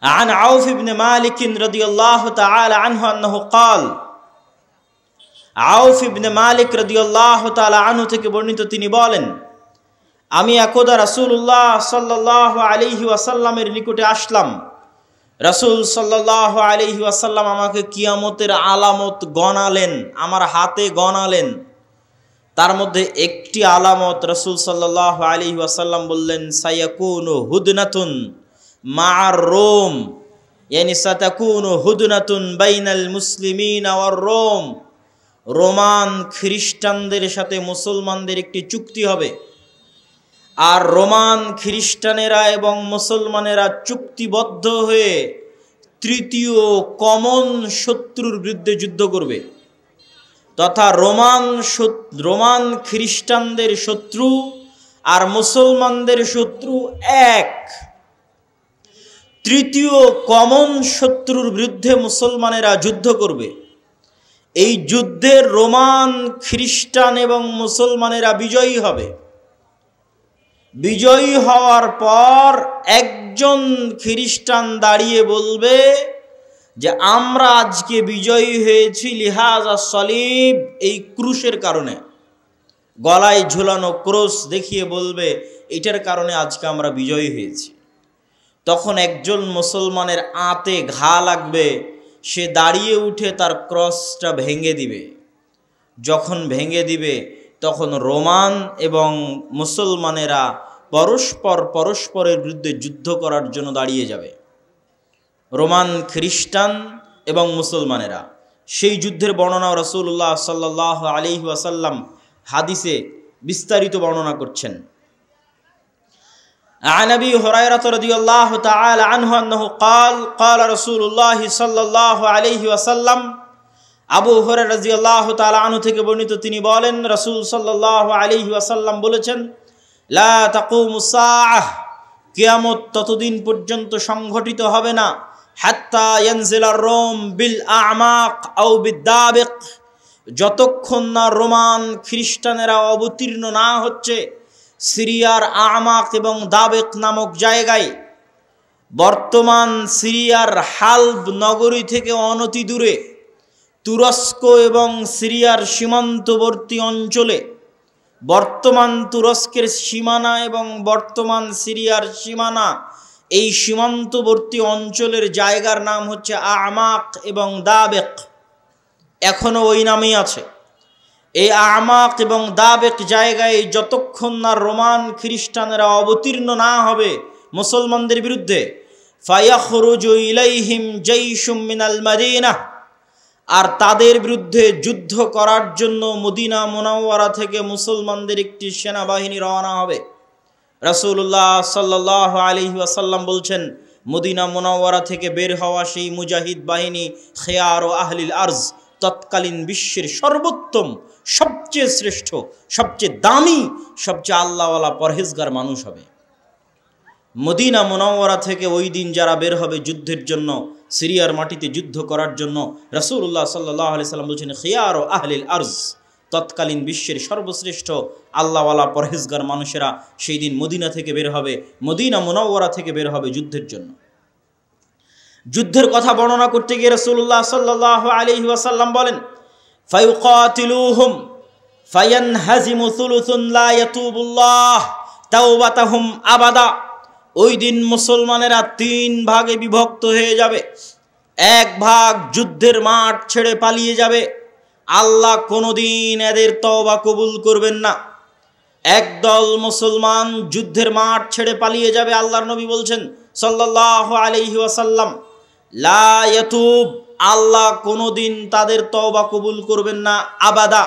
عن عوف بن مالك رضي الله تعالى عنه أنه قال আউফ ইবনে মালিক রাদিয়াল্লাহু তাআলা আনহু থেকে বর্ণিত তিনি বলেন আমি একদা রাসূলুল্লাহ সাল্লাল্লাহু আলাইহি ওয়াসাল্লামের নিকটে আসলাম। রাসূল সাল্লাল্লাহু আলাইহি ওয়াসাল্লাম আমাকে কিয়ামতের আলামত গণালেন, আমার হাতে গণালেন। তার মধ্যে একটি আলামত রাসূল সাল্লাল্লাহু আলাইহি ওয়াসাল্লাম বললেন সায়াকুনু হুদনাতুন মা'আর রোম, ইয়ানি সাতাকুনু হুদনাতুন বাইনাল মুসলিমিনা ওয়ার রোম। রোমান খ্রিস্টানদের সাথে মুসলমানদের একটি চুক্তি হবে, আর রোমান খ্রিস্টানেরা এবং মুসলমানেরা চুক্তিবদ্ধ হয়ে তৃতীয় কমন শত্রুর বিরুদ্ধে যুদ্ধ করবে, তথা রোমান খ্রিস্টানদের শত্রু আর মুসলমানদের শত্রু এক। তৃতীয় কমন শত্রুর বিরুদ্ধে মুসলমানেরা যুদ্ধ করবে। এই যুদ্ধে রোমান খ্রিস্টান এবং মুসলমানেরা বিজয়ী হবে। বিজয়ী হওয়ার পর একজন খ্রিস্টান দাঁড়িয়ে বলবে যে আমরা আজকে বিজয়ী হয়েছি লিহাজা সলিব, এই ক্রুশের কারণে, গলায় ঝুলানো ক্রুশ দেখিয়ে বলবে এটার কারণে আজকে আমরা বিজয়ী হয়েছি। তখন একজন মুসলমানের আঁতে ঘা লাগবে, সে দাঁড়িয়ে উঠে তার ক্রসটা ভেঙে দিবে। যখন ভেঙে দিবে তখন রোমান এবং মুসলমানেরা পরস্পরের বিরুদ্ধে যুদ্ধ করার জন্য দাঁড়িয়ে যাবে। রোমান খ্রিস্টান এবং মুসলমানেরা। সেই যুদ্ধের বর্ণনা রাসূলুল্লাহ সাল্লাল্লাহু আলাইহি ওয়াসাল্লাম হাদিসে বিস্তারিত বর্ণনা করছেন। عن أبي هريرة رضي الله تعالى عنه أنه قال رسول الله صلى الله عليه وسلم আবু হুরায়রা রাদিয়াল্লাহু তাআলা আনহু থেকে বর্ণিত তিনি বলেন রাসূল সাল্লাল্লাহু আলাইহি ওয়াসাল্লাম বলেছেন লা তাকুমুস সাআহ, কিয়ামত ততদিন পর্যন্ত সংঘটিত হবে না হাত্তা ইয়ানজিলার রোম বিল আ'মাক আও বিদাবিক, যতক্ষণ না রোমান খ্রিস্টানেরা অবতীর্ণ না হচ্ছে সিরিয়ার আমাক এবং দাবেক নামক জায়গায়। বর্তমান সিরিয়ার হালব নগরী থেকে অনতি দূরে তুরস্ক এবং সিরিয়ার সীমান্তবর্তী অঞ্চলে, বর্তমান তুরস্কের সীমানা এবং বর্তমান সিরিয়ার সীমানা, এই সীমান্তবর্তী অঞ্চলের জায়গার নাম হচ্ছে আমাক এবং দাবেক, এখনো ওই নামেই আছে। এই আমাক এবং দাবেক জায়গায় যতক্ষণ না রোমান খ্রিস্টানেরা অবতীর্ণ না হবে মুসলমানদের বিরুদ্ধে, ফায়াখরুজু ইলাইহিম জাইশুম মিনাল মাদিনাহ, আর তাদের বিরুদ্ধে যুদ্ধ করার জন্য মদিনা মুনাওয়ারা থেকে মুসলমানদের একটি সেনাবাহিনী রওনা হবে। রাসূলুল্লাহ সাল্লাল্লাহু আলাইহি ওয়াসাল্লাম বলছেন মদিনা মুনাওয়ারা থেকে বের হওয়া সেই মুজাহিদ বাহিনী খিয়ারু আহলিল আরজ, তৎকালীন বিশ্বের সর্বোত্তম, সবচেয়ে শ্রেষ্ঠ, সবচেয়ে দামি, সবচেয়ে আল্লাহওয়ালা পরহেজগার মানুষ হবে। মদিনা মুনাওয়ারা থেকে ওই দিন যারা বের হবে যুদ্ধের জন্য, সিরিয়ার মাটিতে যুদ্ধ করার জন্য, রাসূলুল্লাহ সাল্লাল্লাহু আলাইহি সাল্লাম বলছেন খিয়ারু আহলিল আরজ, তৎকালীন বিশ্বের সর্বশ্রেষ্ঠ আল্লাহওয়ালা পরহেজগার মানুষেরা সেই দিন মদিনা থেকে বের হবে, মদিনা মুনাওয়ারা থেকে বের হবে যুদ্ধের জন্য। যুদ্ধের কথা বর্ণনা করতে গিয়ে রাসূলুল্লাহ সাল্লাল্লাহু আলাইহি ওয়াসাল্লাম বলেন ফায়ুকাতিলুহুম ফায়ানহাজিমু সুলুসুন লা ইয়াতুবুল্লাহ তাওবাতাহুম আবাদা, ওই দিন মুসলমানেরা তিন ভাগে বিভক্ত হয়ে যাবে। এক ভাগ যুদ্ধের মাঠ ছেড়ে পালিয়ে যাবে, আল্লাহ কোনোদিন এদের তওবা কবুল করবেন না। একদল মুসলমান যুদ্ধের মাঠ ছেড়ে পালিয়ে যাবে, আল্লাহর নবী বলছেন সাল্লাল্লাহু আলাইহি ওয়াসাল্লাম লা ইয়াতুব, আল্লাহ কোনোদিন তাদের তওবা কবুল করবেন না, আবাদা,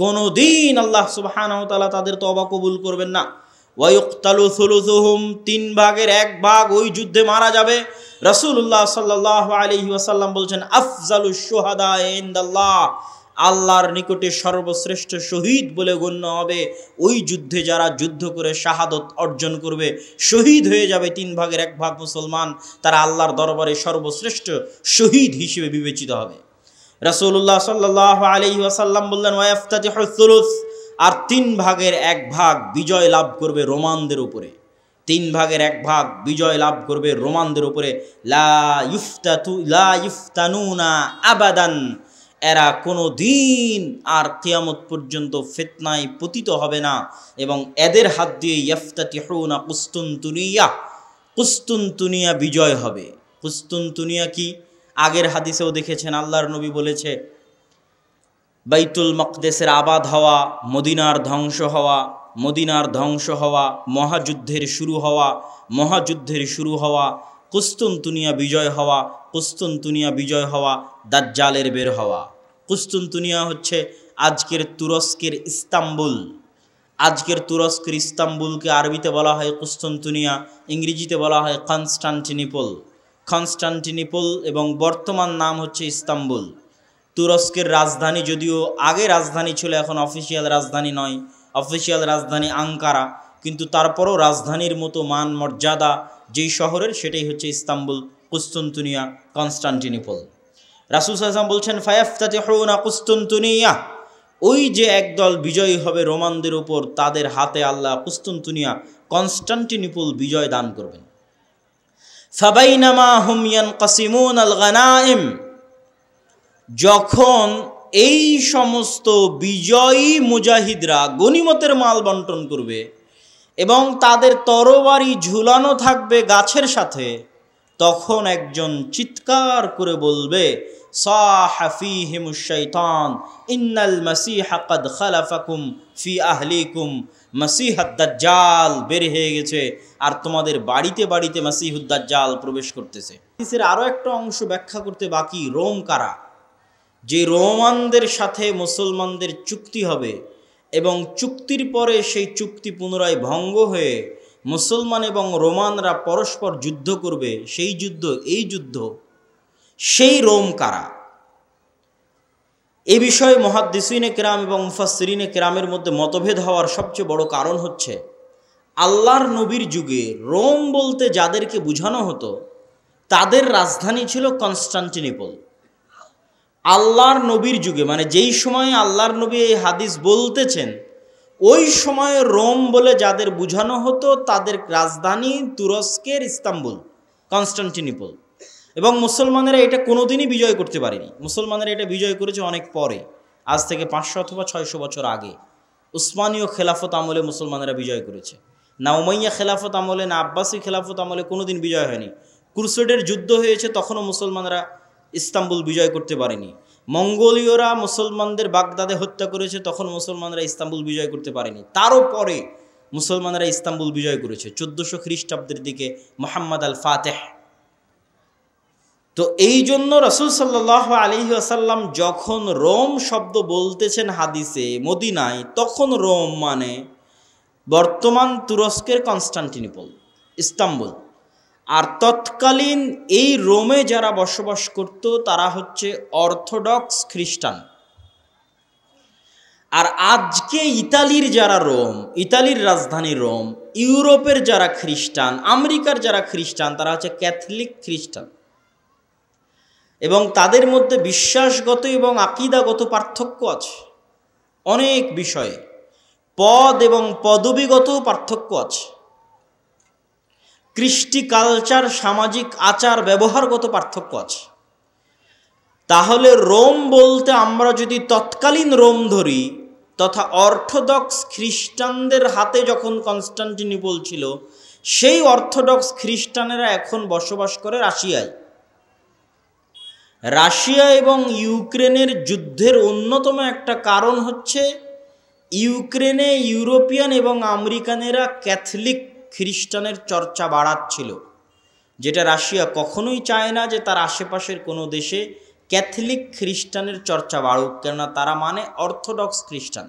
কোনোদিন আল্লাহ সুবহানাহু ওয়া তাআলা তাদের তওবা কবুল করবেন না। ওয়া ইউকতালু সুলুসুহুম, তিন ভাগের এক ভাগ ওই যুদ্ধে মারা যাবে। রাসূলুল্লাহ সাল্লাল্লাহু আলাইহি ওয়াসাল্লাম বলছেন আফজালুশ শুহাদা ইনদাল্লাহ, আল্লাহর নিকটে সর্বশ্রেষ্ঠ শহীদ বলে গণ্য হবে ওই যুদ্ধে যারা যুদ্ধ করে শাহাদত অর্জন করবে, শহীদ হয়ে যাবে তিন ভাগের এক ভাগ মুসলমান, তারা আল্লাহর দরবারে সর্বশ্রেষ্ঠ শহীদ হিসেবে বিবেচিত হবে। রাসূলুল্লাহ সাল্লাল্লাহু আলাইহি ওয়াসাল্লাম বললেন ওয়াইফতাতিহুস সুলুস, আর তিন ভাগের এক ভাগ বিজয় লাভ করবে রোমানদের উপরে। তিন ভাগের এক ভাগ বিজয় লাভ করবে রোমানদের উপরে। লা ইফতানুনা আবাদান, এরা কোনো দিন আর কিয়ামত পর্যন্ত ফিতনায় পতিত হবে না। এবং এদের হাত দিয়ে ইফতাতিহুনা কুস্তুনতুনিয়া, কুস্তুনতুনিয়া বিজয় হবে। কুস্তুনতুনিয়া কি? আগের হাদিসেও দেখেছেন আল্লাহর নবী বলেছে বাইতুল মকদেসের আবাদ হওয়া, মদিনার ধ্বংস হওয়া, মদিনার ধ্বংস হওয়া, মহাযুদ্ধের শুরু হওয়া, মহাযুদ্ধের শুরু হওয়া, কুস্তুনতুনিয়া বিজয় হওয়া, কুস্তুনতুনিয়া বিজয় হওয়া, দাজ্জালের বের হওয়া। কুস্তুনতুনিয়া হচ্ছে আজকের তুরস্কের ইস্তাম্বুল। আজকের তুরস্কের ইস্তাম্বুলকে আরবিতে বলা হয় কুস্তুনতুনিয়া, ইংরেজিতে বলা হয় কনস্টান্টিনিপল। কনস্টান্টিনিপল এবং বর্তমান নাম হচ্ছে ইস্তাম্বুল। তুরস্কের রাজধানী, যদিও আগে রাজধানী ছিল, এখন অফিসিয়াল রাজধানী নয়, অফিসিয়াল রাজধানী আঙ্কারা, কিন্তু তারপরও রাজধানীর মতো মান মর্যাদা যেই শহরের, সেটাই হচ্ছে ইস্তাম্বুল, কুস্তুনতুনিয়া, কনস্টান্টিনিপল। রাসূল সাল্লাল্লাহু আলাইহি ওয়াসাল্লাম বলছেন ফায়াফতাতিহুনা কুস্তুনতুনিয়া, ওই যে একদল বিজয়ী হবে রোমানদের উপর, তাদের হাতে আল্লাহ কুস্তুনতুনিয়া, কনস্টান্টিনিপল বিজয় দান করবেন। ফাবাইনামা হুম ইয়ানকাসিমুনাল গানাইম, যখন এই সমস্ত বিজয়ী মুজাহিদরা গনিমতের মাল বন্টন করবে এবং তাদের তরবারি ঝুলানো থাকবে গাছের সাথে, তখন একজন চিৎকার করে বলবে সাহা ফীহিমুশ শাইতান ইন্নাল মাসীহা ক্বাদ খালাফাকুম ফি আহলিকুম, মাসীহুদ দাজ্জাল বের হয়ে গেছে আর তোমাদের বাড়িতে বাড়িতে মাসীহুদ দাজ্জাল প্রবেশ করতেছে। হাদিসের আরও একটা অংশ ব্যাখ্যা করতে বাকি, রোম কারা? যে রোমানদের সাথে মুসলমানদের চুক্তি হবে এবং চুক্তির পরে সেই চুক্তি পুনরায় ভঙ্গ হয়ে মুসলমান এবং রোমানরা পরস্পর যুদ্ধ করবে, সেই যুদ্ধ, এই যুদ্ধ, সেই রোম কারা? এ বিষয়ে মুহাদ্দিসিনে কেরাম এবং মুফাসসিরিনে কেরামের মধ্যে মতভেদ হওয়ার সবচেয়ে বড় কারণ হচ্ছে আল্লাহর নবীর যুগে রোম বলতে যাদেরকে বোঝানো হতো তাদের রাজধানী ছিল কনস্টান্টিনিপল। আল্লাহর নবীর যুগে, মানে যেই সময়ে আল্লাহর নবী এই হাদিস বলতেছেন, ওই সময়ে রোম বলে যাদের বোঝানো হতো তাদের রাজধানী তুরস্কের ইস্তাম্বুল, কনস্টান্টিনিপল। এবং মুসলমানেরা এটা কোনোদিনই বিজয় করতে পারেনি। মুসলমানেরা এটা বিজয় করেছে অনেক পরে, আজ থেকে 500 অথবা 600 বছর আগে। উসমানীয় খেলাফত আমলে মুসলমানেরা বিজয় করেছে, না উমাইয়া খেলাফত আমলে, না আব্বাসী খেলাফত আমলে কোনোদিন বিজয় হয়নি। ক্রুসেডের যুদ্ধ হয়েছে, তখনও মুসলমানরা ইস্তাম্বুল বিজয় করতে পারেনি। মঙ্গোলীয়রা মুসলমানদের বাগদাদে হত্যা করেছে, তখন মুসলমানরা ইস্তাম্বুল বিজয় করতে পারেনি। তারও পরে মুসলমানরা ইস্তাম্বুল বিজয় করেছে 1400 খ্রিস্টাব্দের দিকে, মুহাম্মদ আল ফাতেহ। তো এই জন্য রাসূল সাল্লাল্লাহু আলাইহি ওয়াসাল্লাম যখন রোম শব্দ বলতেছেন হাদিসে মদিনায়, তখন রোম মানে বর্তমান তুরস্কের কনস্টান্টিনিপল, ইস্তাম্বুল। আর তৎকালীন এই রোমে যারা বসবাস করত তারা হচ্ছে অর্থোডক্স খ্রিস্টান। আর আজকে ইতালির যারা রোম, ইতালির রাজধানী রোম, ইউরোপের যারা খ্রিস্টান, আমেরিকার যারা খ্রিস্টান, তারা হচ্ছে ক্যাথলিক খ্রিস্টান। এবং তাদের মধ্যে বিশ্বাসগত এবং আকীদাগত পার্থক্য আছে অনেক বিষয়ে, পদ এবং পদবীগত পার্থক্য আছে, কৃষ্টি কালচার, সামাজিক আচার ব্যবহারগত পার্থক্য আছে। তাহলে রোম বলতে আমরা যদি তৎকালীন রোম ধরি, তথা অর্থোডক্স খ্রিস্টানদের হাতে যখন কনস্টান্টিনিপল ছিল, সেই অর্থোডক্স খ্রিস্টানেরা এখন বসবাস করে রাশিয়ায়। রাশিয়া এবং ইউক্রেনের যুদ্ধের অন্যতম একটা কারণ হচ্ছে ইউক্রেনে ইউরোপিয়ান এবং আমেরিকানেরা ক্যাথলিক খ্রিস্টানের চর্চা বাড়াচ্ছিল, যেটা রাশিয়া কখনোই চায় না যে তার আশেপাশের কোনো দেশে ক্যাথলিক খ্রিস্টানের চর্চা বাড়ুক, কেননা তারা মানে অর্থোডক্স খ্রিস্টান।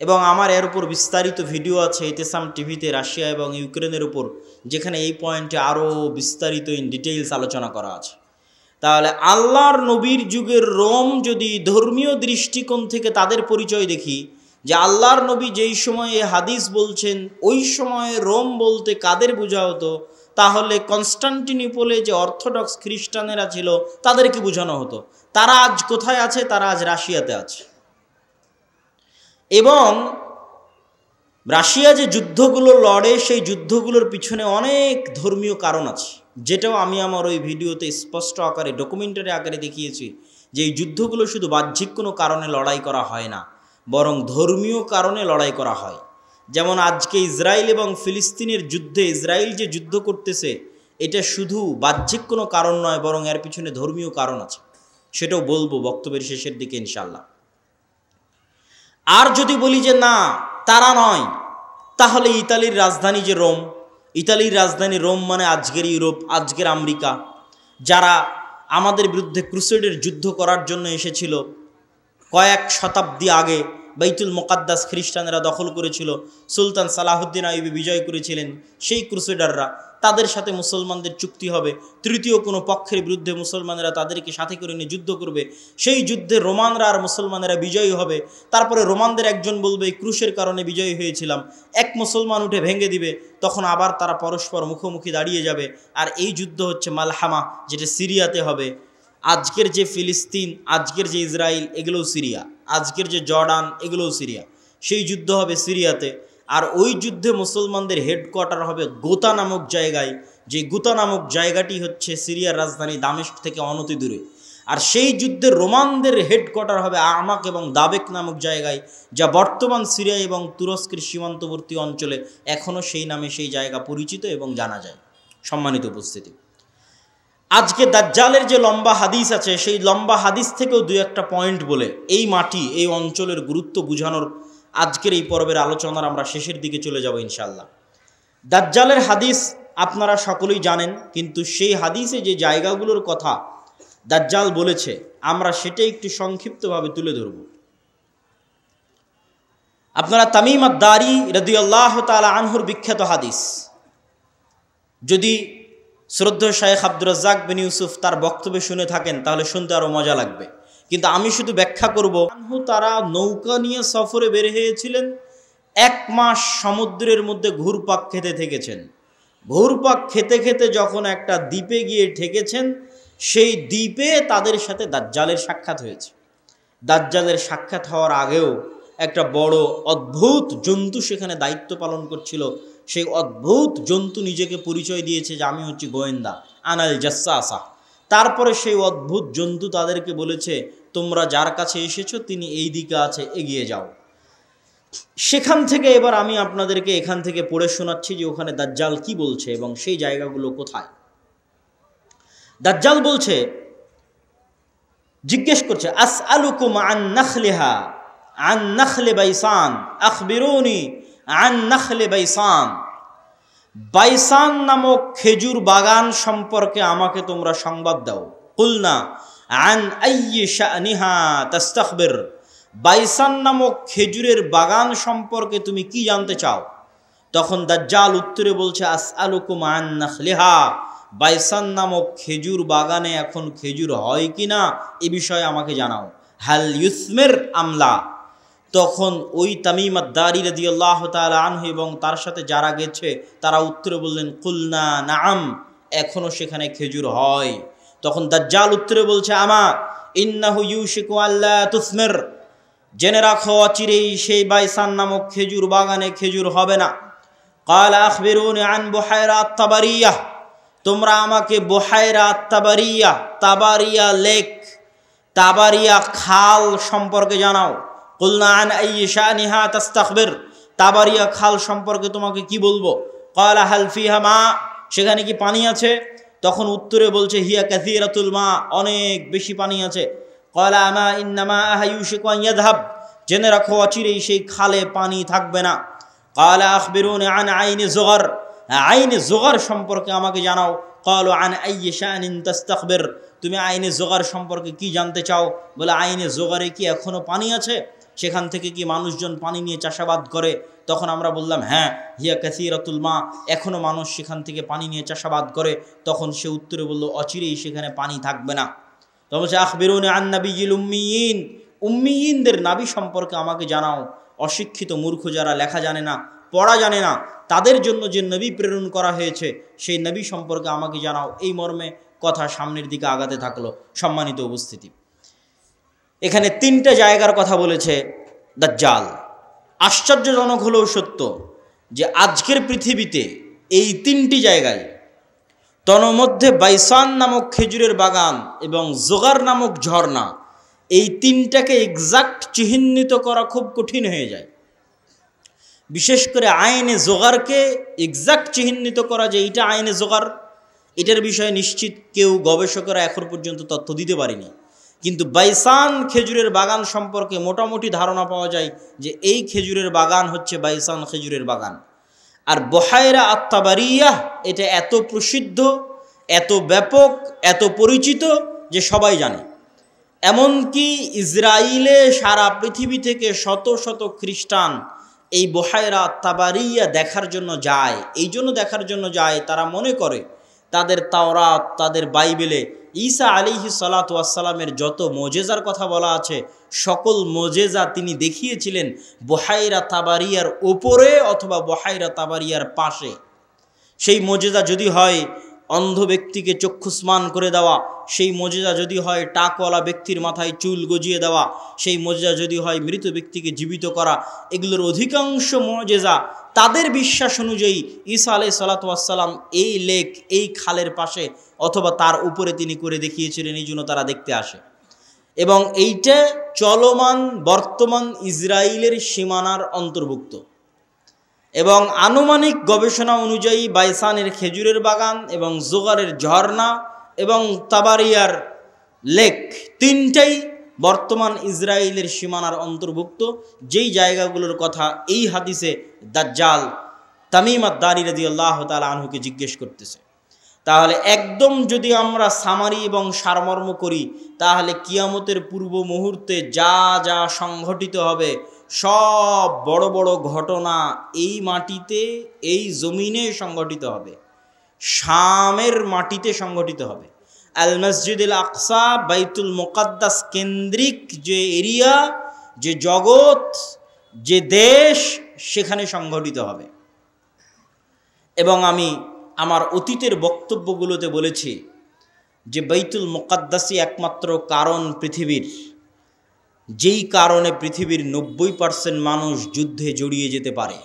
এবং আমার এর উপর বিস্তারিত ভিডিও আছে ইতিসাম টিভিতে রাশিয়া এবং ইউক্রেনের উপর, যেখানে এই পয়েন্টে আরও বিস্তারিত ইন ডিটেইলস আলোচনা করা আছে। তাহলে আল্লাহর নবীর যুগের রোম যদি ধর্মীয় দৃষ্টিকোণ থেকে তাদের পরিচয় দেখি, যে আল্লাহর নবী যেই সময়ে হাদিস বলছেন ওই সময়ে রোম বলতে কাদের বোঝা হতো, তাহলে কনস্টান্টিনিপলে যে অর্থোডক্স খ্রিস্টানেরা ছিল তাদেরকে বোঝানো হতো। তারা আজ কোথায় আছে? তারা আজ রাশিয়াতে আছে। এবং রাশিয়া যে যুদ্ধগুলো লড়ে সেই যুদ্ধগুলোর পিছনে অনেক ধর্মীয় কারণ আছে, যেটাও আমি আমার ওই ভিডিওতে স্পষ্ট আকারে ডকুমেন্টারি আকারে দেখিয়েছি যে এই যুদ্ধগুলো শুধু বাহ্যিক কোনো কারণে লড়াই করা হয় না, বরং ধর্মীয় কারণে লড়াই করা হয়। যেমন আজকে ইসরায়েল এবং ফিলিস্তিনের যুদ্ধে ইসরায়েল যে যুদ্ধ করতেছে এটা শুধু বাহ্যিক কোনো কারণ নয়, বরং এর পিছনে ধর্মীয় কারণ আছে, সেটাও বলবো বক্তব্যের শেষের দিকে ইনশাল্লাহ। আর যদি বলি যে না তারা নয়, তাহলে ইতালির রাজধানী যে রোম, ইতালির রাজধানী রোম মানে আজকের ইউরোপ, আজকের আমেরিকা, যারা আমাদের বিরুদ্ধে ক্রুসেডের যুদ্ধ করার জন্য এসেছিল, কয়েক শতাব্দী আগে বাইতুল মুকাদ্দাস খ্রিস্টানরা দখল করেছিল, সুলতান সালাহুদ্দিন আইয়ুবী বিজয় করেছিলেন, সেই ক্রুসেডাররা, তাদের সাথে মুসলমানদের চুক্তি হবে, তৃতীয় কোনো পক্ষের বিরুদ্ধে মুসলমানেরা তাদেরকে সাথে করে নিয়ে যুদ্ধ করবে, সেই যুদ্ধে রোমানরা আর মুসলমানেরা বিজয়ী হবে। তারপরে রোমানদের একজন বলবে এই ক্রুশের কারণে বিজয়ী হয়েছিলাম, এক মুসলমান উঠে ভেঙে দিবে, তখন আবার তারা পরস্পর মুখোমুখি দাঁড়িয়ে যাবে, আর এই যুদ্ধ হচ্ছে মালহামা, যেটা সিরিয়াতে হবে। আজকের যে ফিলিস্তিন, আজকের যে ইসরায়েল, এগুলোও সিরিয়া, আজকের যে জর্ডান, এগুলোও সিরিয়া, সেই যুদ্ধ হবে সিরিয়াতে। আর ওই যুদ্ধে মুসলমানদের হেডকোয়ার্টার হবে গোতা নামক জায়গায়, যে গোতা নামক জায়গাটি হচ্ছে সিরিয়ার রাজধানী দামেস্ক থেকে অনতি দূরে। আর সেই যুদ্ধে রোমানদের হেডকোয়ার্টার হবে আমাক এবং দাবেক নামক জায়গায়, যা বর্তমান সিরিয়া এবং তুরস্কের সীমান্তবর্তী অঞ্চলে এখনও সেই নামে সেই জায়গা পরিচিত এবং জানা যায়। সম্মানিত উপস্থিতি, আজকে দাজ্জালের যে লম্বা হাদিস আছে, সেই লম্বা হাদিস থেকেও দুই একটা পয়েন্ট বলে এই মাটি, এই অঞ্চলের গুরুত্ব বুঝানোর আজকের এই পর্বের আলোচনার আমরা শেষের দিকে চলে যাব ইনশাল্লাহ। দাজ্জালের হাদিস আপনারা সকলেই জানেন, কিন্তু সেই হাদিসে যে জায়গাগুলোর কথা দাজ্জাল বলেছে আমরা সেটাই একটু সংক্ষিপ্তভাবে তুলে ধরব। আপনারা তামিম আদ-দারি রাদিয়াল্লাহু তাআলা আনহুর বিখ্যাত হাদিস, যদি শ্রদ্ধেয় শায়েখ আব্দুর রাজ্জাক বিন ইউসুফ তার বক্তব্য শুনে থাকেন তাহলে শুনতে আরও মজা লাগবে, কিন্তু আমি শুধু ব্যাখ্যা করব। তারা নৌকা নিয়ে সফরে বের হয়েছিলেন, 1 মাস সমুদ্রের মধ্যে ঘুরপাক খেতে থেকেছেন। ঘুরপাক খেতে খেতে যখন একটা দ্বীপে গিয়ে ঠেকেছেন, সেই দ্বীপে তাদের সাথে দাজ্জালের সাক্ষাৎ হয়েছে। দাজ্জালের সাক্ষাৎ হওয়ার আগেও একটা বড় অদ্ভুত জন্তু সেখানে দায়িত্ব পালন করছিল, সেই অদ্ভুত জন্তু নিজেকে পরিচয় দিয়েছে যে আমি হচ্ছি গোয়েন্দা, আনাল জাসসাসা। তারপরে সেই অদ্ভুত জন্তু তাদেরকে বলেছে তোমরা যার কাছে এসেছো তিনি এই দিকে আছে, এগিয়ে যাও। সেখান থেকে এবার আমি আপনাদেরকে এখান থেকে পড়ে শোনাচ্ছি যে ওখানে দাজ্জাল কি বলছে এবং সেই জায়গাগুলো কোথায়। দাজ্জাল বলছে, জিজ্ঞেস করছে, আসআলুকুম আন নাখলিহা আন নাখলে বাইসান আখবিরুনি আন নাখলে বাইসান। বাইসান নামক খেজুর বাগান সম্পর্কে আমাকে তোমরা সংবাদ দাও। কুলনা আন আইয়ি শানিহা তাস্তাখবির। বাইসান নামক খেজুরের বাগান সম্পর্কে তুমি কি জানতে চাও? তখন দাজ্জাল উত্তরে বলছে, আসআলুকুম আন নাখলিহা। বাইসান নামক খেজুর বাগানে এখন খেজুর হয় কিনা এ বিষয়ে আমাকে জানাও। হাল ইউসমির আমলা। তখন ওই তামিম আদ-দারি রাদিয়াল্লাহু তাআলা আনহু এবং তার সাথে যারা গেছে তারা উত্তরে বললেন, কুলনা নাআম, এখনো সেখানে খেজুর হয়। তখন দাজ্জাল উত্তরে বলছে, আমা ইন্নাহু ইউশিকু আল্লা তুসমির। জেনে রাখো অচিরেই সেই বাইসান নামক খেজুর বাগানে খেজুর হবে না। ক্বালা আখবিরুনি আন বুহাইরা আত-তাবারিয়া। তোমরা আমাকে বুহাইরা আত-তাবারিয়া, তাবারিয়া লেক, তাবারিয়া খাল সম্পর্কে জানাও। কুলনা আন আইয়ি শানিহা তাস্তাখবির। তাবারিয়া খাল সম্পর্কে তোমাকে কি বলবো? ক্বালা হাল ফিহা মা। সেখানে কি পানি আছে? তখন উত্তরে বলছে, হিয়া কাসীরাতুল মা, অনেক বেশি পানি আছে। ক্বালা আমা ইন্নামা ইউশিকু আন ইয়াযহাব। জেনে রাখো অচিরেই সেই খালে পানি থাকবে না। ক্বালা আখবিরুনি আন আইনি যুগর। আইনে যুগর সম্পর্কে আমাকে জানাও। ক্বালু আন আইয়ি শানিন তাস্তাখবির। তুমি আইনে যুগর সম্পর্কে কি জানতে চাও? বলে আইনে যুগরে কি এখনো পানি আছে? সেখান থেকে কি মানুষজন পানি নিয়ে চাষাবাদ করে? তখন আমরা বললাম, হ্যাঁ, হিয়া কাসীরাতুল মা, এখনো মানুষ সেখান থেকে পানি নিয়ে চাষাবাদ করে। তখন সে উত্তরে বলল, অচিরেই সেখানে পানি থাকবে না। তখন বলছে, আখবিরুনি আন নাবিয়্যিল উম্মিয়িন। উম্মিয়িনদের নাবী সম্পর্কে আমাকে জানাও। অশিক্ষিত মূর্খ যারা লেখা জানে না, পড়া জানে না, তাদের জন্য যে নবী প্রেরণ করা হয়েছে সেই নবী সম্পর্কে আমাকে জানাও। এই মর্মে কথা সামনের দিকে আগাতে থাকলো। সম্মানিত উপস্থিতি, এখানে 3টে জায়গার কথা বলেছে দাজ্জাল। আশ্চর্যজনক হলেও সত্য যে আজকের পৃথিবীতে এই 3টি জায়গায়, তন্মধ্যে বাইসান নামক খেজুরের বাগান এবং জোগার নামক ঝর্ণা, এই 3টাকে এক্সাক্ট চিহ্নিত করা খুব কঠিন হয়ে যায়। বিশেষ করে আইনে জোগারকে এক্সাক্ট চিহ্নিত করা যে এইটা আইনে জোগার, এটার বিষয়ে নিশ্চিত কেউ গবেষকরা এখন পর্যন্ত তথ্য দিতে পারেনি। কিন্তু বাইসান খেজুরের বাগান সম্পর্কে মোটামুটি ধারণা পাওয়া যায় যে এই খেজুরের বাগান হচ্ছে বাইসান খেজুরের বাগান। আর বহায়রা আত-তাবারিয়াহ এটা এত প্রসিদ্ধ, এত ব্যাপক, এত পরিচিত যে সবাই জানে। এমনকি ইসরায়েলে সারা পৃথিবী থেকে শত শত খ্রিস্টান এই বহায়রা আত-তাবারিয়া দেখার জন্য যায়। এই জন্য দেখার জন্য যায়, তারা মনে করে তাদের তাওরাত, তাদের বাইবেলে ঈসা আলাইহিস সালাতু ওয়াস সালামের যত মোজেজার কথা বলা আছে, সকল মোজেজা তিনি দেখিয়েছিলেন বহায়রা তাবারিয়ার উপরে অথবা বহায়রা তাবারিয়ার পাশে। সেই মোজেজা যদি হয় অন্ধ ব্যক্তিকে চক্ষুস্মান করে দেওয়া, সেই মোজেজা যদি হয় টাকওয়ালা ব্যক্তির মাথায় চুল গজিয়ে দেওয়া, সেই মোজেজা যদি হয় মৃত ব্যক্তিকে জীবিত করা, এগুলোর অধিকাংশ মোজেজা তাদের বিশ্বাস অনুযায়ী ঈসা আলাইহিস সালাতু ওয়াস সালাম এই লেক, এই খালের পাশে অথবা তার উপরে তিনি করে দেখিয়েছিলেন, এই জন্য তারা দেখতে আসে। এবং এইটা চলমান বর্তমান ইসরায়েলের সীমানার অন্তর্ভুক্ত। এবং আনুমানিক গবেষণা অনুযায়ী বাইসানের খেজুরের বাগান এবং জোগারের ঝর্ণা এবং তাবারিয়ার লেক 3টাই বর্তমান ইসরায়েলের সীমানার অন্তর্ভুক্ত, যেই জায়গাগুলোর কথা এই হাদিসে দাজ্জাল তামিম আদ-দারি রাদিয়াল্লাহু তাআলা আনহুকে জিজ্ঞেস করতেছে। তাহলে একদম যদি আমরা সামারি এবং সারমর্ম করি, তাহলে কিয়ামতের পূর্ব মুহূর্তে যা যা সংঘটিত হবে সব বড় বড় ঘটনা এই মাটিতে, এই জমিনে সংঘটিত হবে, শামের মাটিতে সংঘটিত হবে। আল মসজিদুল আকসা, বাইতুল মুকাদ্দাস কেন্দ্রিক যে এরিয়া, যে জগৎ, যে দেশ, সেখানে সংঘটিত হবে। এবং আমি আমার অতীতের বক্তব্যগুলোতে বলেছি যে বাইতুল মুকাদ্দাসই একমাত্র কারণ পৃথিবীর, যেই কারণে পৃথিবীর 90% মানুষ যুদ্ধে জড়িয়ে যেতে পারে,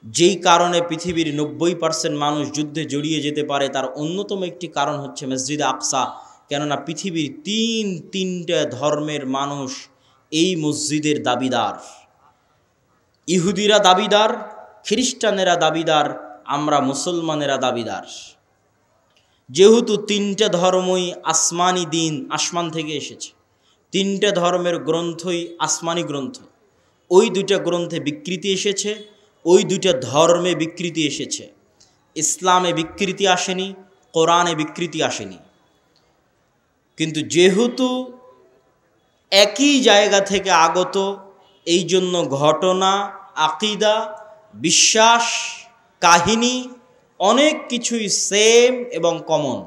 যেই কারণে পৃথিবীর 90% মানুষ যুদ্ধে জড়িয়ে যেতে পারে, তার অন্যতম একটি কারণ হচ্ছে মসজিদ আকসা। কেননা পৃথিবীর তিনটা ধর্মের মানুষ এই মসজিদের দাবিদার। ইহুদিরা দাবিদার, খ্রিস্টানেরা দাবিদার, আমরা মুসলমানেরা দাবিদার। যেহেতু 3টা ধর্মই আসমানি দিন, আসমান থেকে এসেছে, 3টা ধর্মের গ্রন্থই আসমানি গ্রন্থ, ওই 2টা গ্রন্থে বিকৃতি এসেছে, ওই 2টা ধর্মে বিকৃতি এসেছে। ইসলামে বিকৃতি আসেনি, কোরআনে বিকৃতি আসেনি। কিন্তু যেহেতু একই জায়গা থেকে আগত, এই জন্য ঘটনা, আকিদা, বিশ্বাস, কাহিনী অনেক কিছুই সেম এবং কমন।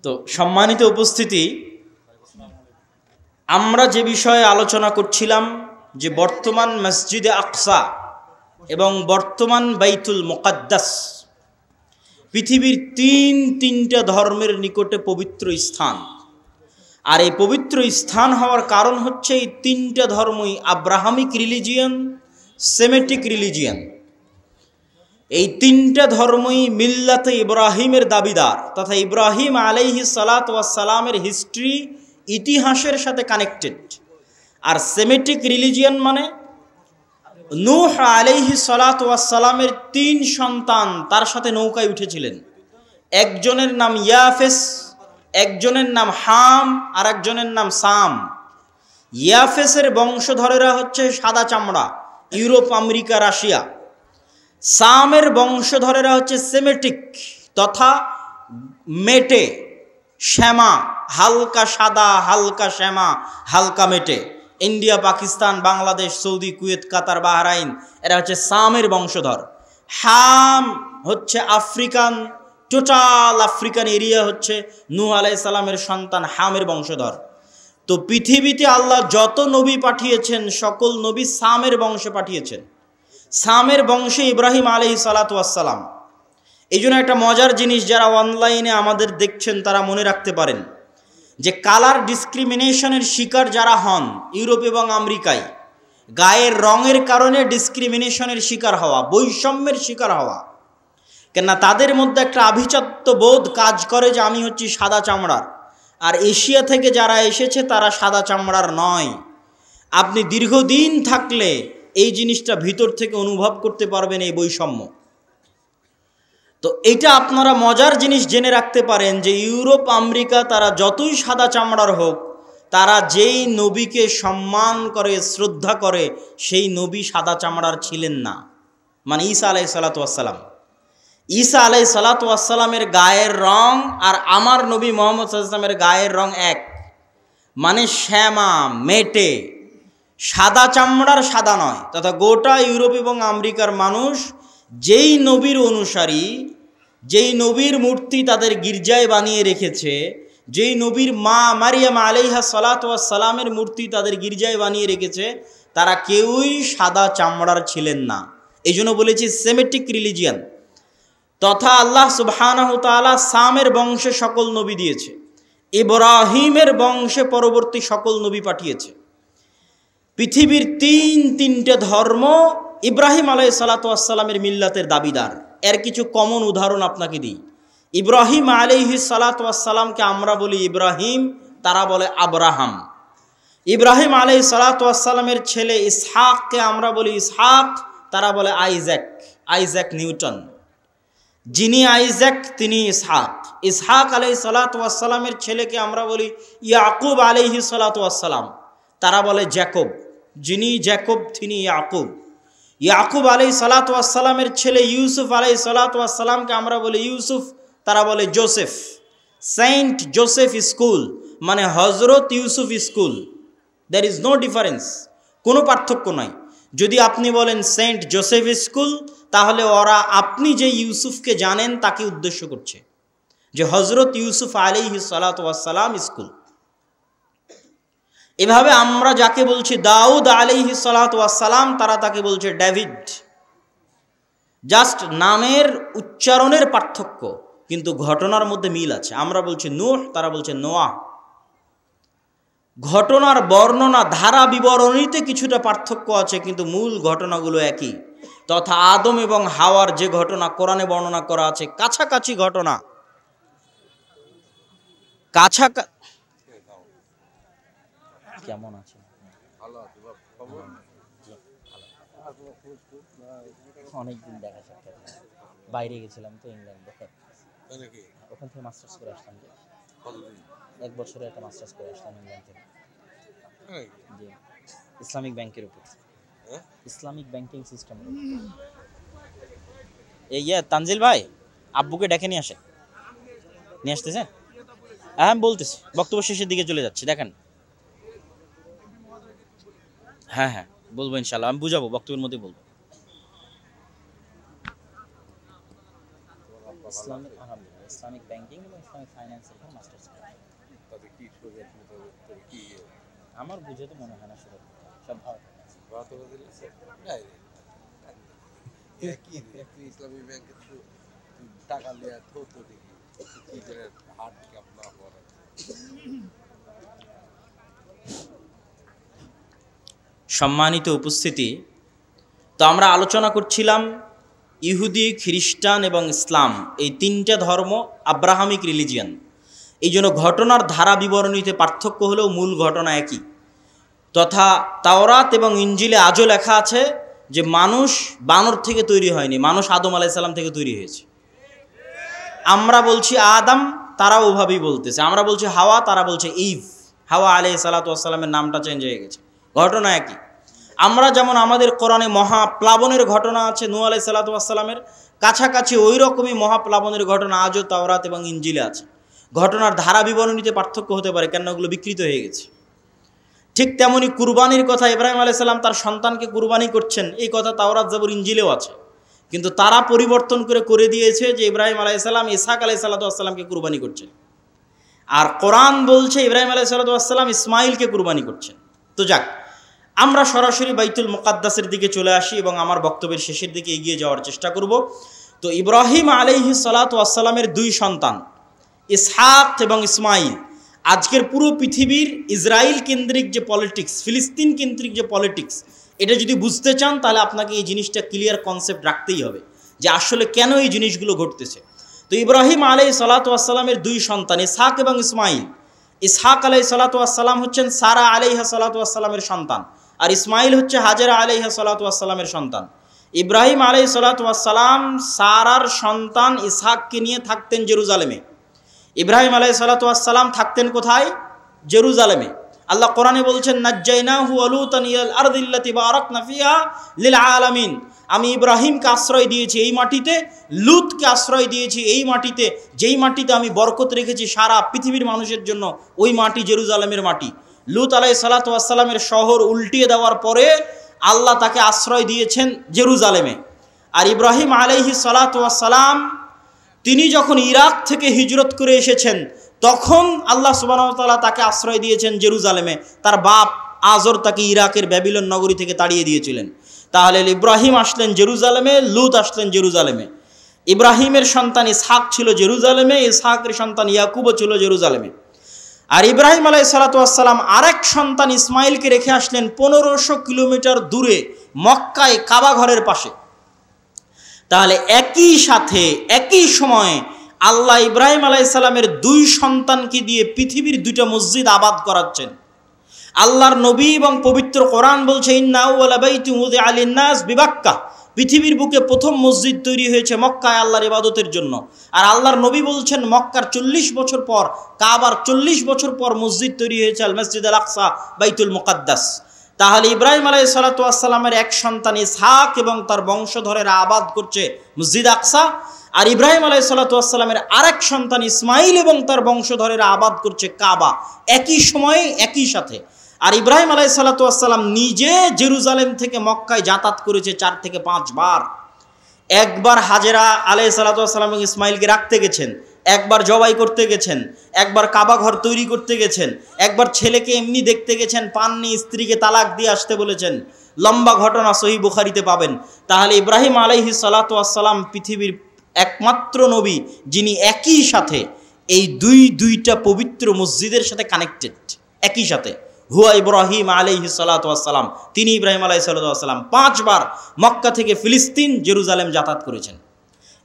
তো সম্মানিত উপস্থিতি, আমরা যে বিষয়ে আলোচনা করছিলাম যে বর্তমান মসজিদে আকসা এবং বর্তমান বাইতুল মুকাদ্দাস পৃথিবীর তিনটা ধর্মের নিকটে পবিত্র স্থান। আর এই পবিত্র স্থান হওয়ার কারণ হচ্ছে এই 3টা ধর্মই আব্রাহামিক রিলিজিয়ান, সেমেটিক রিলিজিয়ান। এই 3টা ধর্মই মিল্লাতে ইব্রাহিমের দাবিদার, তথা ইব্রাহিম আলাইহিস সালাতু ওয়াস সালামের হিস্ট্রি, ইতিহাসের সাথে কানেক্টেড। আর সেমেটিক রিলিজিয়ান মানে নূহ আলাইহিস সালাতু ওয়াস সালামের 3 সন্তান তার সাথে নৌকায় উঠেছিলেন। একজনের নাম ইয়াফেস, একজনের নাম হাম, আর একজনের নাম সাম। ইয়াফেসের বংশধরেরা হচ্ছে সাদা চামড়া, ইউরোপ, আমেরিকা, রাশিয়া। সামের বংশধরেরা হচ্ছে সেমেটিক তথা মেটে, শ্যামা, হালকা সাদা, হালকা শ্যামা, হালকা মেটে। India, Pakistan, Bangladesh, Saudi, Kuwait, Qatar, Bahrain, এরা হচ্ছে সামের বংশধর। হাম হচ্ছে আফ্রিকান, টোটাল আফ্রিকান এরিয়া হচ্ছে নূহ আলাইহিস সালামের সন্তান হামের বংশধর। তো পৃথিবীতে আল্লাহ যত নবী পাঠিয়েছেন সকল নবী সামের বংশে পাঠিয়েছেন। সামের বংশে ইব্রাহিম আলাইহিস সালাতু ওয়াস সালাম। এই জন্য একটা মজার জিনিস, যারা অনলাইনে আমাদের দেখছেন তারা মনে রাখতে পারেন যে কালার ডিসক্রিমিনেশনের শিকার যারা হন ইউরোপ এবং আমেরিকায়, গায়ের রঙের কারণে ডিসক্রিমিনেশনের শিকার হওয়া, বৈষম্যের শিকার হওয়া, কেননা তাদের মধ্যে একটা আভিজাত্য বোধ কাজ করে যে আমি হচ্ছি সাদা চামড়ার, আর এশিয়া থেকে যারা এসেছে তারা সাদা চামড়ার নয়। আপনি দীর্ঘদিন থাকলে এই জিনিসটা ভিতর থেকে অনুভব করতে পারবেন, এই বৈষম্য। তো এইটা আপনারা মজার জিনিস জেনে রাখতে পারেন যে ইউরোপ আমেরিকা তারা যতই সাদা চামড়ার হোক, তারা যেই নবীকে সম্মান করে শ্রদ্ধা করে সেই নবী সাদা চামড়ার ছিলেন না। মানে ঈসা আলাইহিস সালাতু ওয়াস সালাম, ঈসা আলাইহিস সালাতু ওয়াস সালামের গায়ের রং আর আমার নবী মুহাম্মদ সাল্লাল্লাহু আলাইহি ওয়াসাল্লামের গায়ের রং এক, মানে শ্যামা মেটে, সাদা চামড়ার সাদা নয়। তথা গোটা ইউরোপ এবং আমেরিকার মানুষ যেই নবীর অনুসারী, যেই নবীর মূর্তি তাদের গির্জায় বানিয়ে রেখেছে, যেই নবীর মা মারিয়াম আলাইহা সালাতু ওয়াস সালামের মূর্তি তাদের গির্জায় বানিয়ে রেখেছে, তারা কেউই সাদা চামড়ার ছিলেন না। এই জন্য বলেছি সেমেটিক রিলিজিয়ান। তথা আল্লাহ সুবহানাহু ওয়া তাআলা সামের বংশে সকল নবী দিয়েছে, ইব্রাহিমের বংশে পরবর্তী সকল নবী পাঠিয়েছে। পৃথিবীর তিনটে ধর্ম ইব্রাহিম আলাইহিস সালাতু ওয়াস সালামের মিল্লাতের দাবিদার। এর কিছু কমন উদাহরণ আপনাকে দিই। ইব্রাহিম আলাইহিস সালাতু ওয়াস সালামকে আমরা বলি ইব্রাহিম, তারা বলে আব্রাহাম। ইব্রাহিম আলাইহিস সালাতু ওয়াস সালামের ছেলে ইসহাককে আমরা বলি ইসহাক, তারা বলে আইজ্যাক, আইজ্যাক নিউটন। যিনি আইজ্যাক তিনি ইসহাক। ইসহাক আলাইহিস সালাতু ওয়াস সালামের ছেলেকে আমরা বলি ইয়াকুব আলাইহিস সালাতু ওয়াস সালাম, তারা বলে জ্যাকব। যিনি জ্যাকব তিনি ইয়াকুব। ইয়াকুব আলাইহিস সালাতু ওয়াস সালামের ছেলে ইউসুফ আলাইহিস সালাতু ওয়াস সালামকে আমরা বলি ইউসুফ, তারা বলে জোসেফ। সেন্ট জোসেফ স্কুল মানে Hazrat Yusuf school, there is no difference, কোনো পার্থক্য নাই। যদি আপনি বলেন সেন্ট জোসেফ স্কুল, তাহলে ওরা আপনি যে ইউসুফকে জানেন তাকে উদ্দেশ্য করছে, যে হজরত ইউসুফ আলাইহিস সালাতু ওয়াস সালাম স্কুল। এভাবে আমরা যাকে বলছি দাউদ আলাইহিস সালাতু ওয়াস সালাম, তারা তাকে বলছে ডেভিড। জাস্ট নামের উচ্চারণের পার্থক্য, কিন্তু ঘটনার মধ্যে মিল আছে। আমরা বলছি নূহ, তারা বলছে নোয়াহ। ঘটনার বর্ণনা ধারা বিবরণীতে কিছুটা পার্থক্য আছে, কিন্তু মূল ঘটনাগুলো একই। তথা আদম এবং হাওয়ার যে ঘটনা কোরআনে বর্ণনা করা আছে, কাছাকাছি ঘটনা, কেমন আছে? অনেকদিন দেখা সাক্ষাৎ, বাইরে গেছিলাম তো ইংল্যান্ডে, ওখান থেকে মাস্টার্স করে আসলাম। 1 বছরে একটা মাস্টার্স করে আসলাম ইংল্যান্ড থেকে। জি, ইসলামিক ব্যাংকের উপর, ইসলামিক ব্যাংকিং সিস্টেম। এই তানজিল ভাই, আব্বুকে ডেকে নিয়ে আসে, নিয়ে আসতেছেন? হ্যাঁ বলতেছি, বক্তব্য শেষের দিকে চলে যাচ্ছি, দেখেন। হ্যাঁ হ্যাঁ বলবো ইনশাল্লাহ, আমি বুঝাবো, বক্তব্যের মধ্যে বলবো। ইসলামিক ব্যাংকিং এবং ইসলামিক ফাইন্যান্সের উপর মাস্টার্স করা। আমার বুঝে তো মনে হয় না সেটা সব ভালো। ইসলামী ব্যাংকে টাকা নেওয়া তো দেখি কি করে হাট কাপলা পড়ে। সম্মানিত উপস্থিতি, তো আমরা আলোচনা করছিলাম ইহুদি, খ্রিস্টান এবং ইসলাম, এই তিনটা ধর্ম আব্রাহামিক রিলিজিয়ান। এই জন্য ঘটনার ধারা বিবরণীতে পার্থক্য হলেও মূল ঘটনা একই। তথা তাওরাত এবং ইঞ্জিলে আজও লেখা আছে যে মানুষ বানর থেকে তৈরি হয়নি, মানুষ আদম আলাইহিস সালাম থেকে তৈরি হয়েছে। আমরা বলছি আদম, তারা ওভাবেই বলতেছে। আমরা বলছি হাওয়া, তারা বলছে ইভ। হাওয়া আলাইহিস সালাতু ওয়াস সালামের নামটা চেঞ্জ হয়ে গেছে, ঘটনা একই। আমরা যেমন আমাদের কোরআনে মহাপ্লাবনের ঘটনা আছে নূহ আলাইহিস সালাতু ওয়াস সালামের, কাছাকাছি ওই রকমই মহাপ্লাবনের ঘটনা আজও তাওরাত এবং ইঞ্জিলে আছে। ঘটনার ধারা বিবরণীতে পার্থক্য হতে পারে, কেন ওগুলো বিকৃত হয়ে গেছে। ঠিক তেমনি কুরবানির কথা, ইব্রাহিম আলাইহিস সালাম তার সন্তানকে কুরবানি করছেন, এই কথা তাওরাত জাবুর ইঞ্জিলেও আছে। কিন্তু তারা পরিবর্তন করে দিয়েছে যে ইব্রাহিম আলাইহিসসালাম ইসহাক আলাইহিসসালামকে কুরবানি করছেন, আর কোরআন বলছে ইব্রাহিম আলাইহিসসালাম ইসমাইলকে কুরবানি করছেন। তো যাক, আমরা সরাসরি বাইতুল মুকাদ্দাসের দিকে চলে আসি এবং আমার বক্তব্যের শেষের দিকে এগিয়ে যাওয়ার চেষ্টা করব। তো ইব্রাহিম আলাইহিসসালামের দুই সন্তান ইসহাক এবং ইসমাইল, আজকের পুরো পৃথিবীর ইসরায়েল কেন্দ্রিক যে পলিটিক্স, ফিলিস্তিন কেন্দ্রিক যে পলিটিক্স, এটা যদি বুঝতে চান তাহলে আপনাকে এই জিনিসটা ক্লিয়ার কনসেপ্ট রাখতেই হবে যে আসলে কেন এই জিনিসগুলো ঘটতেছে। তো ইব্রাহিম আলাইহিসসালামের দুই সন্তান ইসহাক এবং ইসমাইল। ইসহাক আলাইহিসসালাম হচ্ছেন সারা আলাইহিসসালামের সন্তান, আর ইসমাইল হচ্ছে হাজেরা আলাইহিসসালামের সন্তান। ইব্রাহিম আলাইহিসসালাম সারার সন্তান ইসহাককে নিয়ে থাকতেন জেরুজালেমে। ইব্রাহিম আলাইহিসসালাম থাকতেন কোথায়? জেরুজালেমে। আল্লাহ কোরআনে বলছেন নাজ্জাইনাহু ওয়া লূতান ইলাল আরদিল্লাতী বারাকনা ফিহা লিল আলামিন। আমি ইব্রাহিমকে আশ্রয় দিয়েছি এই মাটিতে, লূতকে আশ্রয় দিয়েছি এই মাটিতে, যেই মাটিতে আমি বরকত রেখেছি সারা পৃথিবীর মানুষের জন্য, ওই মাটি জেরুজালেমের মাটি। লূত আলাইহিসসালামের শহর উল্টিয়ে দেওয়ার পরে আল্লাহ তাকে আশ্রয় দিয়েছেন জেরুজালেমে। আর ইব্রাহিম আলাইহিসসালাম তিনি যখন ইরাক থেকে হিজরত করে এসেছেন তখন আল্লাহ সুবহানাহু ওয়া তাআলা তাকে আশ্রয় দিয়েছেন জেরুজালেমে। তার বাপ আজর তাকে ইরাকের ব্যাবিলন নগরী থেকে তাড়িয়ে দিয়েছিলেন। তাহলে ইব্রাহিম আসলেন জেরুজালেমে, লূত আসলেন জেরুজালেমে। ইব্রাহিমের সন্তান ইসহাক ছিল জেরুজালেমে, ইসহাকের সন্তান ইয়াকুবও ছিল জেরুজালেমে। আর ইব্রাহিম আলাইহিসসালাম আরেক সন্তান ইসমাইলকে রেখে আসলেন 1500 কিলোমিটার দূরে মক্কায় কাবা ঘরের পাশে। তাহলে একই সাথে একই সময়ে আল্লাহ ইব্রাহিম আলাইহিসসালামের দুই সন্তানকে দিয়ে পৃথিবীর দুইটা মসজিদ আবাদ করাচ্ছেন। আল্লাহর নবী এবং পবিত্র কোরআন বলছে ইন্না আউওয়ালা বাইতিন উযিআ লিন-নাস বিবাক্কা, পৃথিবীর বুকে প্রথম মসজিদ তৈরি হয়েছে মক্কায় আল্লাহর ইবাদতের জন্য। আর আল্লাহর নবী বলছেন মক্কার 40 বছর পর, কাবার 40 বছর পর মসজিদ তৈরি হয়েছে আল মসজিদ আল আকসা, বাইতুল মুকাদ্দাস। তাহলে ইব্রাহিম আলাইহিসসালামের এক সন্তান ইসহাক এবং তার বংশধরেরা আবাদ করছে মসজিদ আকসা, আর ইব্রাহিম আলাইহিসসালামের আরেক সন্তান ইসমাইল এবং তার বংশধরেরা আবাদ করছে কাবা, একই সময়ে একই সাথে। আর ইব্রাহিম আলাইহিসসালাম নিজে জেরুজালেম থেকে মক্কায় যাতায়াত করেছে 4 থেকে 5 বার। একবার হাজেরা আলাইহিসসালাম এবং ইসমাইলকে রাখতে গেছেন, একবার জবাই করতে গেছেন, একবার কাবা ঘর তৈরি করতে গেছেন, একবার ছেলেকে এমনি দেখতে গেছেন, পাননি, স্ত্রীকে তালাক দিয়ে আসতে বলেছেন। লম্বা ঘটনা সহিহ বুখারীতে পাবেন। তাহলে ইব্রাহিম আলাইহিসসালাম পৃথিবীর একমাত্র নবী যিনি একই সাথে এই দুইটা পবিত্র মসজিদের সাথে কানেক্টেড, একই সাথে। হুয়া ইব্রাহিম আলাইহিসসালাম, তিনি ইব্রাহিম আলাইহিসসালাম 5 বার মক্কা থেকে ফিলিস্তিন জেরুজালেম যাতায়াত করেছেন।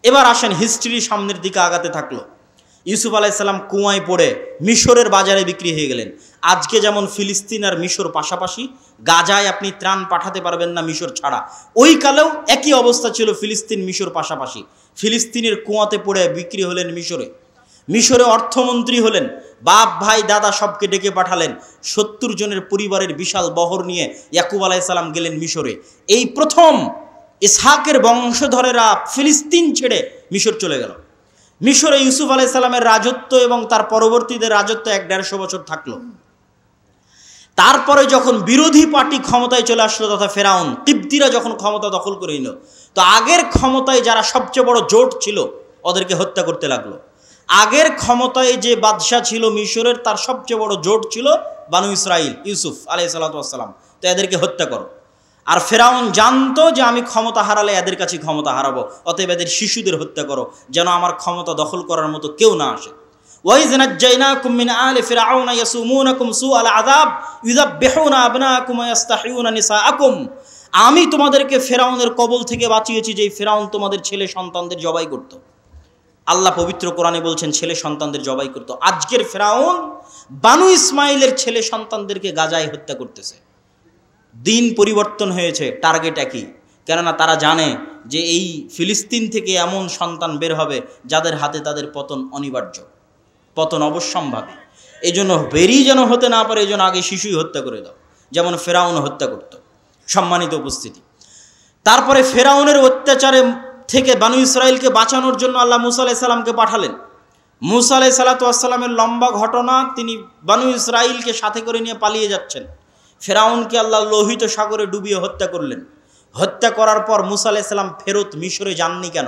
এবার আসেন হিস্ট্রি সামনের দিকে আগাতে থাকলো। ইউসুফ আলাইহিসসালাম কুয়ায় পড়ে মিশরের বাজারে বিক্রি হয়ে গেলেন। আজকে যেমন ফিলিস্তিন আর মিশর পাশাপাশি, গাজায় আপনি ত্রাণ পাঠাতে পারবেন না মিশর ছাড়া, ওই কালেও একই অবস্থা ছিল, ফিলিস্তিন মিশর পাশাপাশি। ফিলিস্তিনের কুয়াতে পড়ে বিক্রি হলেন মিশরে অর্থমন্ত্রী হলেন, বাপ ভাই দাদা সবকে ডেকে পাঠালেন। 70 জনের পরিবারের বিশাল বহর নিয়ে ইয়াকুব আলাইহিসসালাম গেলেন মিশরে। এই প্রথম ইসহাকের বংশধরেরা ফিলিস্তিন ছেড়ে মিশর চলে গেল। মিশরে ইউসুফ আলাইহিসসালামের রাজত্ব এবং তার পরবর্তীদের রাজত্ব 1-150 বছর থাকলো। তারপরে যখন বিরোধী পার্টি ক্ষমতায় চলে আসলো, তথা ফেরাউন কিবতীরা যখন ক্ষমতা দখল করে নিল, তো আগের ক্ষমতায় যারা সবচেয়ে বড় জোট ছিল ওদেরকে হত্যা করতে লাগলো। আগের ক্ষমতায় যে বাদশাহ ছিল মিশরের, তার সবচেয়ে বড় জোট ছিল বানু ইসরাইল, ইউসুফ আলাইহিসসালাম, তো এদেরকে হত্যা করো। আর ফেরাউন জানতো যে আমি ক্ষমতা হারালে এদের কাছে ক্ষমতা হারাবো, অতএব এদের শিশুদের হত্যা করো যেন আমার ক্ষমতা দখল করার মতো কেউ না আসে। ওয়াইজ নাজ্জাইনাকুম মিন আলি ফিরআউনা ইয়াসুমুনাকুম সুআল আযাব ইউযাববিহুনা আবনাকুম ওয়া ইস্তাহিয়ুনা নিসাআকুম, আমি তোমাদেরকে ফেরাউনের কবল থেকে বাঁচিয়েছি, যে ফেরাউন তোমাদের ছেলে সন্তানদের জবাই করত। আল্লাহ পবিত্র কোরআনে বলছেন ছেলে সন্তানদের জবাই করত। আজকের ফেরাউন বানু ইসমাইলের ছেলে সন্তানদেরকে গাজায় হত্যা করতেছে। দিন পরিবর্তন হয়েছে, টার্গেট একই। কেননা তারা জানে যে এই ফিলিস্তিন থেকে এমন সন্তান বের হবে যাদের হাতে তাদের পতন অনিবার্য, পতন অবশ্যম্ভাবী। এই জন্য বেরি যেন হতে না পারে, এই জন্য আগে শিশুই হত্যা করে দাও, যেমন ফেরাউন হত্যা করত। সম্মানিত উপস্থিতি, তারপরে ফেরাউনের অত্যাচারে থেকে বানু ইসরাইলকে বাঁচানোর জন্য আল্লাহ মুসা আলাইহিসসালামকে পাঠালেন। মুসা আলাইহিসসালামের লম্বা ঘটনা, তিনি বানু ইসরাইলকে সাথে করে নিয়ে পালিয়ে যাচ্ছেন। ফেরাউনকে আল্লাহ লোহিত সাগরে ডুবিয়ে হত্যা করলেন। হত্যা করার পর মুসা আলাইহিস সালাম ফেরত মিশরে যাননি কেন?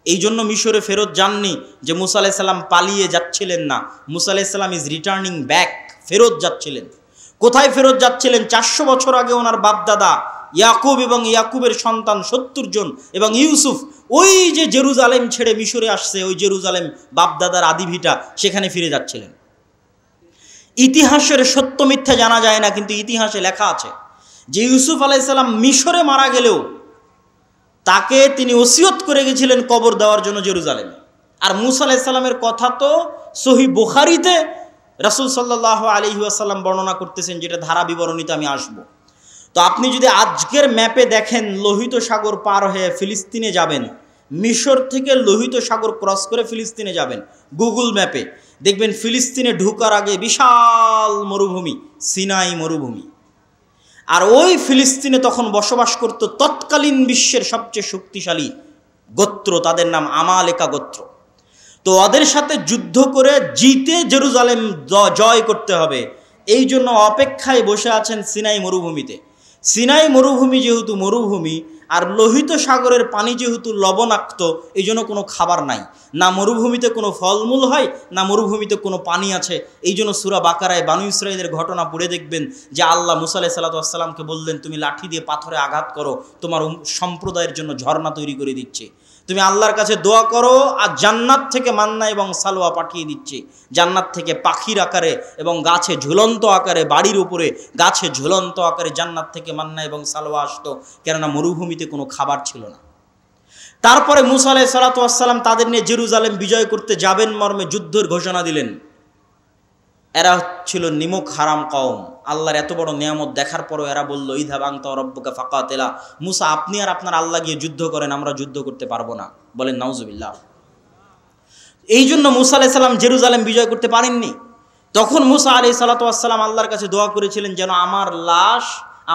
এই জন্য মিশরে ফেরত যাননি যে মুসা আলাইহিস সালাম পালিয়ে যাচ্ছিলেন না, মুসা আলাইহিস সালাম ইজ রিটার্নিং ব্যাক, ফেরত যাচ্ছিলেন। কোথায় ফেরত যাচ্ছিলেন? 400 বছর আগে ওনার বাপদাদা ইয়াকুব এবং ইয়াকুবের সন্তান 70 জন এবং ইউসুফ ওই যে জেরুজালেম ছেড়ে মিশরে আসছে, ওই জেরুজালেম বাপদাদার আদিভিটা, সেখানে ফিরে যাচ্ছিলেন। ইতিহাসের সত্য মিথ্যা জানা যায় না, কিন্তু ইতিহাসে লেখা আছে যে ইউসুফ আলাইহিস সালাম মিশরে মারা গেলেও তাকে তিনি ওসিয়ত করে গেছিলেন কবর দেওয়ার জন্য জেরুজালেমে। আর মুসা আলাইহিস সালামের কথা তো সহিহ বুখারীতে রাসূল সাল্লাল্লাহু আলাইহি ওয়াসাল্লাম বর্ণনা করতেছেন, যেটা ধারা বিবরণীতে আমি আসব। তো আপনি যদি আজকের ম্যাপে দেখেন, লোহিত সাগর পার হয়ে ফিলিস্তিনে যাবেন, মিশর থেকে লোহিত সাগর ক্রস করে ফিলিস্তিনে যাবেন, গুগল ম্যাপে দেখবেন ফিলিস্তিনে ঢোকার আগে বিশাল মরুভূমি, সিনাই মরুভূমি। আর ওই ফিলিস্তিনে তখন বসবাস করত তৎকালীন বিশ্বের সবচেয়ে শক্তিশালী গোত্র, তাদের নাম আমালেকা গোত্র। তো ওদের সাথে যুদ্ধ করে জিতে জেরুজালেম জয় করতে হবে, এই জন্য অপেক্ষায় বসে আছেন সিনাই মরুভূমিতে। সিনাই মরুভূমি যেহেতু মরুভূমি, আর লোহিত সাগরের পানি যেহেতু লবণাক্ত, এই জন্য কোনো খাবার নাই, না মরুভূমিতে কোনো ফলমূল হয়, না মরুভূমিতে কোনো পানি আছে। এই জন্য সূরা বাকারায় বানু ইসরাঈলের ঘটনা পড়ে দেখবেন যে আল্লাহ মুসা আলাইহিস সালামকে বললেন, তুমি লাঠি দিয়ে পাথরে আঘাত করো, তোমার সম্প্রদায়ের জন্য ঝর্ণা তৈরি করে দিচ্ছে। তুমি আল্লাহর কাছে দোয়া করো, আর জান্নাত থেকে মান্না এবং সালোয়া পাঠিয়ে দিচ্ছে, জান্নাত থেকে পাখির আকারে এবং গাছে ঝুলন্ত আকারে, বাড়ির উপরে গাছে ঝুলন্ত আকারে জান্নাত থেকে মান্না এবং সালোয়া আসতো, কেননা মরুভূমিতে কোনো খাবার ছিল না। তারপরে মুসা আলাইহিস সালাম তাদের নিয়ে জেরুজালেম বিজয় করতে যাবেন মর্মে যুদ্ধের ঘোষণা দিলেন। এরা ছিল নিমক হারাম কওম। আল্লাহর এত বড় নিয়ামত দেখার পরও এরা বলল, ইযহাব আনতা ওয়া রাব্বুকা ফাকাতিলা, মুসা আপনি আর আপনার আল্লাহ গিয়ে যুদ্ধ করেন, আমরা যুদ্ধ করতে পারবো না। বলেন নাউজুবিল্লাহ। এই জন্য মুসা আলাইহিস সালাম জেরুজালেম বিজয় করতে পারেননি। তখন মুসা আলাইহিস সালাম আল্লাহর কাছে দোয়া করেছিলেন, যেন আমার লাশ,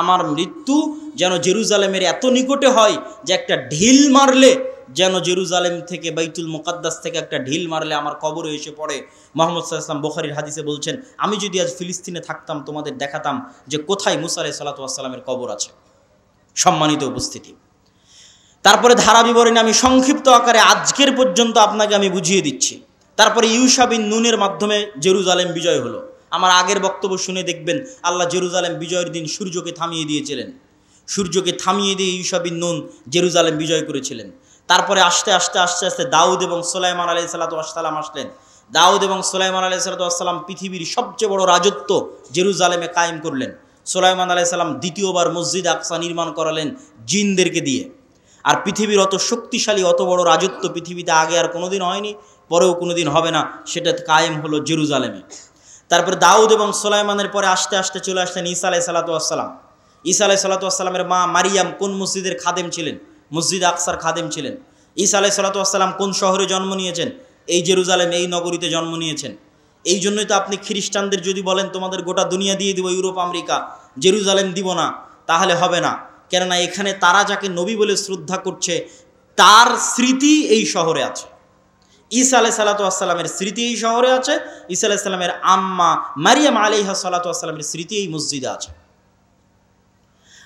আমার মৃত্যু যেন জেরুজালেমের এত নিকটে হয় যে একটা ঢিল মারলে, যেন জেরুজালেম থেকে বাইতুল মুকাদ্দাস থেকে একটা ঢিল মারলে আমার কবরে এসে পড়ে। মুহাম্মদ সাল্লাল্লাহু আলাইহি ওয়াসাল্লাম বুখারীর হাদিসে বলছেন, আমি যদি আজ ফিলিস্তিনে থাকতাম তোমাদের দেখাতাম যে কোথায় মুসা আলাইহিস সালামের কবর আছে। সম্মানিত উপস্থিতি, তারপরে ধারা বিবরণী আমি সংক্ষিপ্ত আকারে আজকের পর্যন্ত আপনাকে আমি বুঝিয়ে দিচ্ছি। তারপরে ইউশা বিন নুনের মাধ্যমে জেরুজালেম বিজয় হলো। আমার আগের বক্তব্য শুনে দেখবেন আল্লাহ জেরুজালেম বিজয়ের দিন সূর্যকে থামিয়ে দিয়েছিলেন। সূর্যকে থামিয়ে দিয়ে ইউশা বিন নুন জেরুজালেম বিজয় করেছিলেন। তারপরে আস্তে আস্তে আস্তে আস্তে দাউদ এবং সুলাইমান আলাইহিস সালাম আসলেন। দাউদ এবং সুলাইমান আলাইহিস সালাম পৃথিবীর সবচেয়ে বড় রাজত্ব জেরুজালেমে কায়েম করলেন। সুলাইমান আলাইহিস সালাম দ্বিতীয়বার মসজিদ আকসা নির্মাণ করালেন জিনদেরকে দিয়ে। আর পৃথিবীর অত শক্তিশালী, অত বড় রাজত্ব পৃথিবীতে আগে আর কোনোদিন হয়নি, পরেও কোনোদিন হবে না, সেটা কায়েম হলো জেরুজালেমে। তারপরে দাউদ এবং সুলাইমানের পরে আস্তে আস্তে চলে আসলেন ঈসা আলাইহিস সালাম। ঈসা আলাইহিস সালামের মা মারিয়াম কোন মসজিদের খাদেম ছিলেন? মসজিদ আকসার খাদেম ছিলেন। ঈসা আলাইহিস সালাম কোন শহরে জন্ম নিয়েছেন? এই জেরুজালেম, এই নগরীতে জন্ম নিয়েছেন। এই জন্যই তো আপনি খ্রিস্টানদের যদি বলেন তোমাদের গোটা দুনিয়া দিয়ে দিব, ইউরোপ আমেরিকা, জেরুজালেম দিব না, তাহলে হবে না। কেননা এখানে তারা যাকে নবী বলে শ্রদ্ধা করছে তার স্মৃতি এই শহরে আছে। ঈসা আলাইহিস সালামের স্মৃতি এই শহরে আছে। ঈসা আলাইহিস সালামের আম্মা মারিয়াম আলাইহিস সালামের স্মৃতি এই মসজিদে আছে।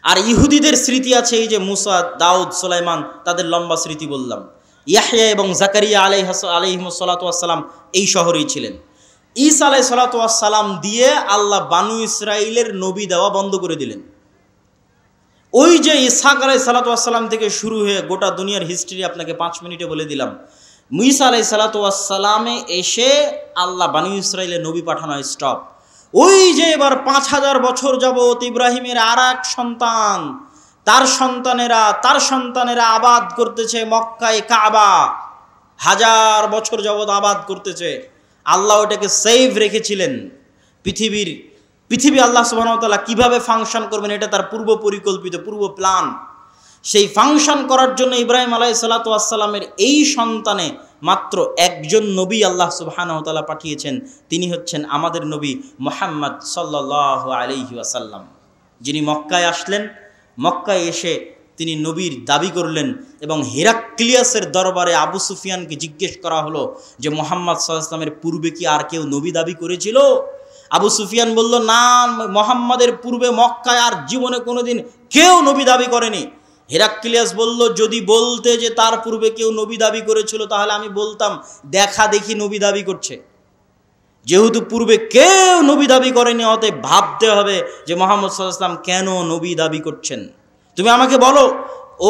আর ইহুদিদের স্মৃতি আছে এই যে মুসা, দাউদ, সুলাইমান, তাদের লম্বা স্মৃতি বললাম। ইয়াহইয়া এবং জাকারিয়া আলাইহিস সালাম এই শহরেই ছিলেন। ঈসা আলাইহিস সালাম দিয়ে আল্লাহ বানু ইসরাইলের নবী দেওয়া বন্ধ করে দিলেন। ওই যে ইসহাক আলাইহিস সালাম থেকে শুরু হয়ে গোটা দুনিয়ার হিস্ট্রি আপনাকে 5 মিনিটে বলে দিলাম। ঈসা আলাইহিস সালামে এসে আল্লাহ বানু ইসরাইলের নবী পাঠানো স্টপ। ওই যে এবার 5000 বছর যাবত ইব্রাহিমের আর এক সন্তান, তার সন্তানেরা আবাদ করতেছে মক্কায় কাবা, 1000 বছর যাবত আবাদ করতেছে। আল্লাহ ওটাকে সেভ রেখেছিলেন। পৃথিবী আল্লাহ সুবহানাহু ওয়া তাআলা কিভাবে ফাংশন করবেন এটা তার পূর্ব পরিকল্পিত, পূর্ব প্ল্যান। সেই ফাংশন করার জন্য ইব্রাহিম আলাইহিস সালামের এই সন্তানে মাত্র একজন নবী আল্লাহ সুবহানাহু ওয়া তাআলা পাঠিয়েছেন, তিনি হচ্ছেন আমাদের নবী মুহাম্মদ সাল্লাল্লাহু আলাইহি ওয়াসাল্লাম, যিনি মক্কায় আসলেন। মক্কায় এসে তিনি নবীর দাবি করলেন এবং হেরাক্লিয়াসের দরবারে আবু সুফিয়ানকে জিজ্ঞেস করা হলো যে মুহাম্মদ সাল্লাল্লাহু আলাইহি ওয়াসাল্লামের পূর্বে কি আর কেউ নবী দাবি করেছিল? আবু সুফিয়ান বলল, না, মুহাম্মাদের পূর্বে মক্কায় আর জীবনে কোনোদিন কেউ নবী দাবি করেনি। হেরাক্লিয়াস বলল, যদি বলতে যে তার পূর্বে কেউ নবী দাবি করেছিল তাহলে আমি বলতাম দেখা দেখি নবী দাবি করছে। যেহেতু পূর্বে কেউ নবী দাবি করেনি, অতএব ভাবতে হবে যে মুহাম্মদ সাল্লাল্লাহু আলাইহি ওয়াসাল্লাম কেন নবী দাবি করছেন। তুমি আমাকে বলো,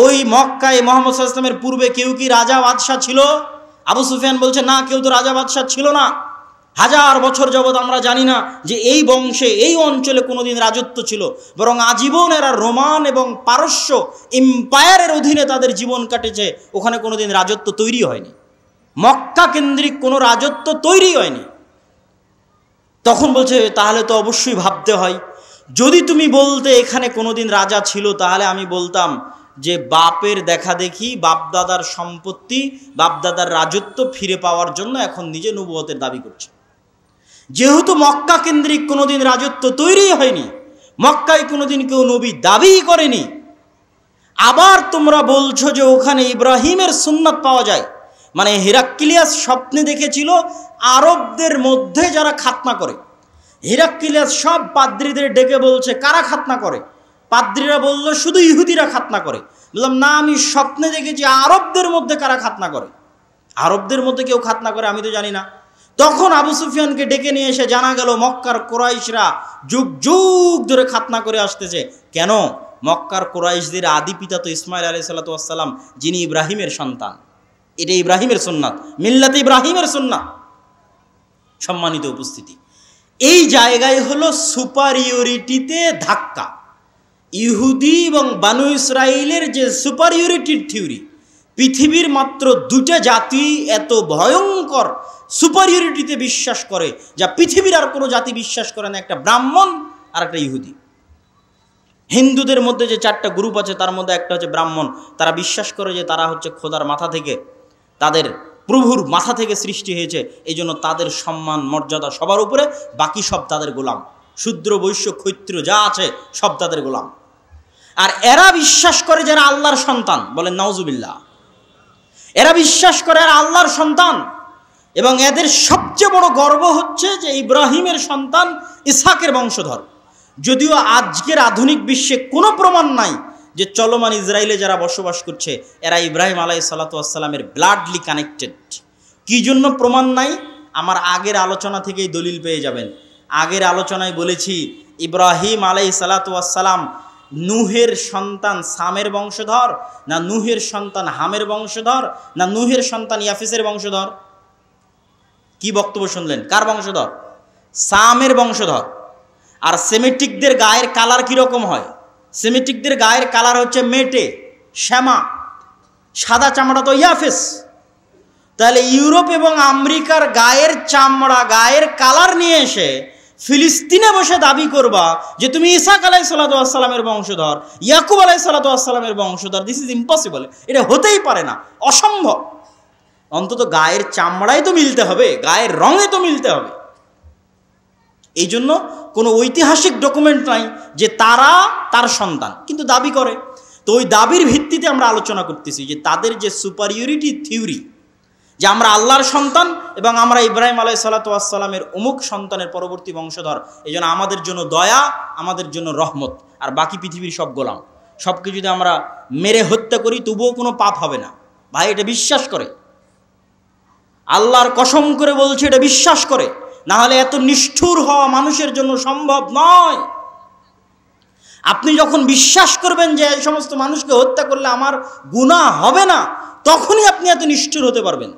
ওই মক্কায় মুহাম্মদ সাল্লাল্লাহু আলাইহি ওয়াসাল্লামের পূর্বে কেউ কি রাজা বাদশাহ ছিল? আবু সুফিয়ান বলছে, না, কেউ তো রাজা বাদশাহ ছিল না। 1000 বছর যাবৎ আমরা জানি না যে এই বংশে এই অঞ্চলে কোনোদিন রাজত্ব ছিল, বরং আজীবন এরা রোমান এবং পারস্য এম্পায়ারের অধীনে তাদের জীবন কাটেছে। ওখানে কোনোদিন রাজত্ব তৈরি হয়নি, মক্কা কেন্দ্রিক কোনো রাজত্ব তৈরি হয়নি। তখন বলছে, তাহলে তো অবশ্যই ভাবতে হয়, যদি তুমি বলতে এখানে কোনোদিন রাজা ছিল তাহলে আমি বলতাম যে বাপের দেখা দেখি বাপদাদার সম্পত্তি, বাপদাদার রাজত্ব ফিরে পাওয়ার জন্য এখন নিজে নবুয়তের দাবি করছে। যেহেতু মক্কা কেন্দ্রিক কোনোদিন রাজত্ব তৈরি হয়নি, মক্কায় কোনোদিন কেউ নবী দাবি করেনি, আবার তোমরা বলছো যে ওখানে ইব্রাহিমের সুন্নাত পাওয়া যায়, মানে হেরাক্লিয়াস স্বপ্নে দেখেছিল আরবদের মধ্যে যারা খাতনা করে। হেরাক্লিয়াস সব পাদ্রীদের ডেকে বলছে, কারা খাতনা করে? পাদ্রীরা বলল, শুধু ইহুদিরা খাতনা করে। বললাম, না, আমি স্বপ্নে দেখেছি আরবদের মধ্যে কারা খাতনা করে। আরবদের মধ্যে কেউ খাতনা করে আমি তো জানি না। তখন আবু সুফিয়ানকে ডেকে নিয়ে এসে জানা গেল মক্কার কুরাইশরা যুগ যুগ ধরে খাতনা করে আসতেছে। কেন? মক্কার কুরাইশদের আদি পিতা তো ইসমাইল আলাইহিসসালাতু ওয়াসসালাম, যিনি ইব্রাহিমের সন্তান। এটা ইব্রাহিমের সুন্নাত, মিল্লাতে ইব্রাহিমের সুন্নাত। সম্মানিত উপস্থিতি, এই জায়গায় হলো সুপারিয়রিটিতে ধাক্কা। ইহুদি এবং বানু ইসরাইলের যে সুপারিয়রিটির থিওরি, পৃথিবীর মাত্র 2টা জাতি এত ভয়ঙ্কর সুপারিয়রিটিতে বিশ্বাস করে যা পৃথিবীর আর কোনো জাতি বিশ্বাস করে না, একটা ব্রাহ্মণ আর একটা ইহুদি। হিন্দুদের মধ্যে যে 4টা গ্রুপ আছে তার মধ্যে একটা হচ্ছে ব্রাহ্মণ। তারা বিশ্বাস করে যে তারা হচ্ছে খোদার মাথা থেকে, তাদের প্রভুর মাথা থেকে সৃষ্টি হয়েছে, এই জন্য তাদের সম্মান মর্যাদা সবার উপরে, বাকি সব তাদের গোলাম। শূদ্র বৈশ্য ক্ষত্রিয় যা আছে সব তাদের গোলাম। আর এরা বিশ্বাস করে যারা আল্লাহর সন্তান, বলেন নাউজুবিল্লাহ, এরা বিশ্বাস করে এরা আল্লাহর সন্তান, এবং এদের সবচেয়ে বড় গর্ব হচ্ছে যে ইব্রাহিমের সন্তান, ইসহাকের বংশধর। যদিও আজকের আধুনিক বিশ্বে কোনো প্রমাণ নাই যে চলমান ইসরায়েলে যারা বসবাস করছে এরা ইব্রাহিম আলাইহিসসালাতু ওয়াসসালামের ব্লাডলি কানেক্টেড। কি জন্য প্রমাণ নাই? আমার আগের আলোচনা থেকেই দলিল পেয়ে যাবেন। আগের আলোচনায় বলেছি ইব্রাহিম আলাইহিসসালাতু ওয়াসসালাম নূহের সন্তান সামের বংশধর, না নূহের সন্তান হামের বংশধর, না নূহের সন্তান ইয়াফিসের বংশধর? কি বক্তব্য শুনলেন? কার বংশধর? সামের বংশধর। আর সেমিটিকদের গায়ের কালার কীরকম হয়? সেমিটিকদের গায়ের কালার হচ্ছে মেটে, শ্যামা, সাদা চামড়া তো ইয়াফেস। তাহলে ইউরোপ এবং আমেরিকার গায়ের চামড়া, গায়ের কালার নিয়ে এসে ফিলিস্তিনে বসে দাবি করবা যে তুমি ইসহাক আলাইহিসসালাতু ওয়াসসালামের বংশধর, ইয়াকুব আলাইহিসসালাতু ওয়াসসালামের বংশধর, দিস ইজ ইম্পসিবল। এটা হতেই পারে না, অসম্ভব। অন্তত গায়ের চামড়ায় তো মিলতে হবে, গায়ের রঙে তো মিলতে হবে। এই জন্য কোনো ঐতিহাসিক ডকুমেন্ট নাই যে তারা তার সন্তান, কিন্তু দাবি করে। তো ওই দাবির ভিত্তিতে আমরা আলোচনা করতেছি যে তাদের যে সুপারিয়রিটি থিওরি, যে আমরা আল্লাহর সন্তান এবং আমরা ইব্রাহিম আলাইহিসসালাতু ওয়াসসালামের অমুক সন্তানের পরবর্তী বংশধর, এই জন্য আমাদের জন্য দয়া, আমাদের জন্য রহমত, আর বাকি পৃথিবীর সব গোলাম। সবকে যদি আমরা মেরে হত্যা করি তবুও কোনো পাপ হবে না। ভাই, এটা বিশ্বাস করে, আল্লাহর কসম করে বলছে এটা বিশ্বাস করে, না হলে এত নিষ্ঠুর হওয়া মানুষের জন্য সম্ভব নয়। আপনি যখন বিশ্বাস করবেন যে এই সমস্ত মানুষকে হত্যা করলে আমার গুনাহ হবে না, তখনই আপনি এত নিষ্ঠুর হতে পারবেন।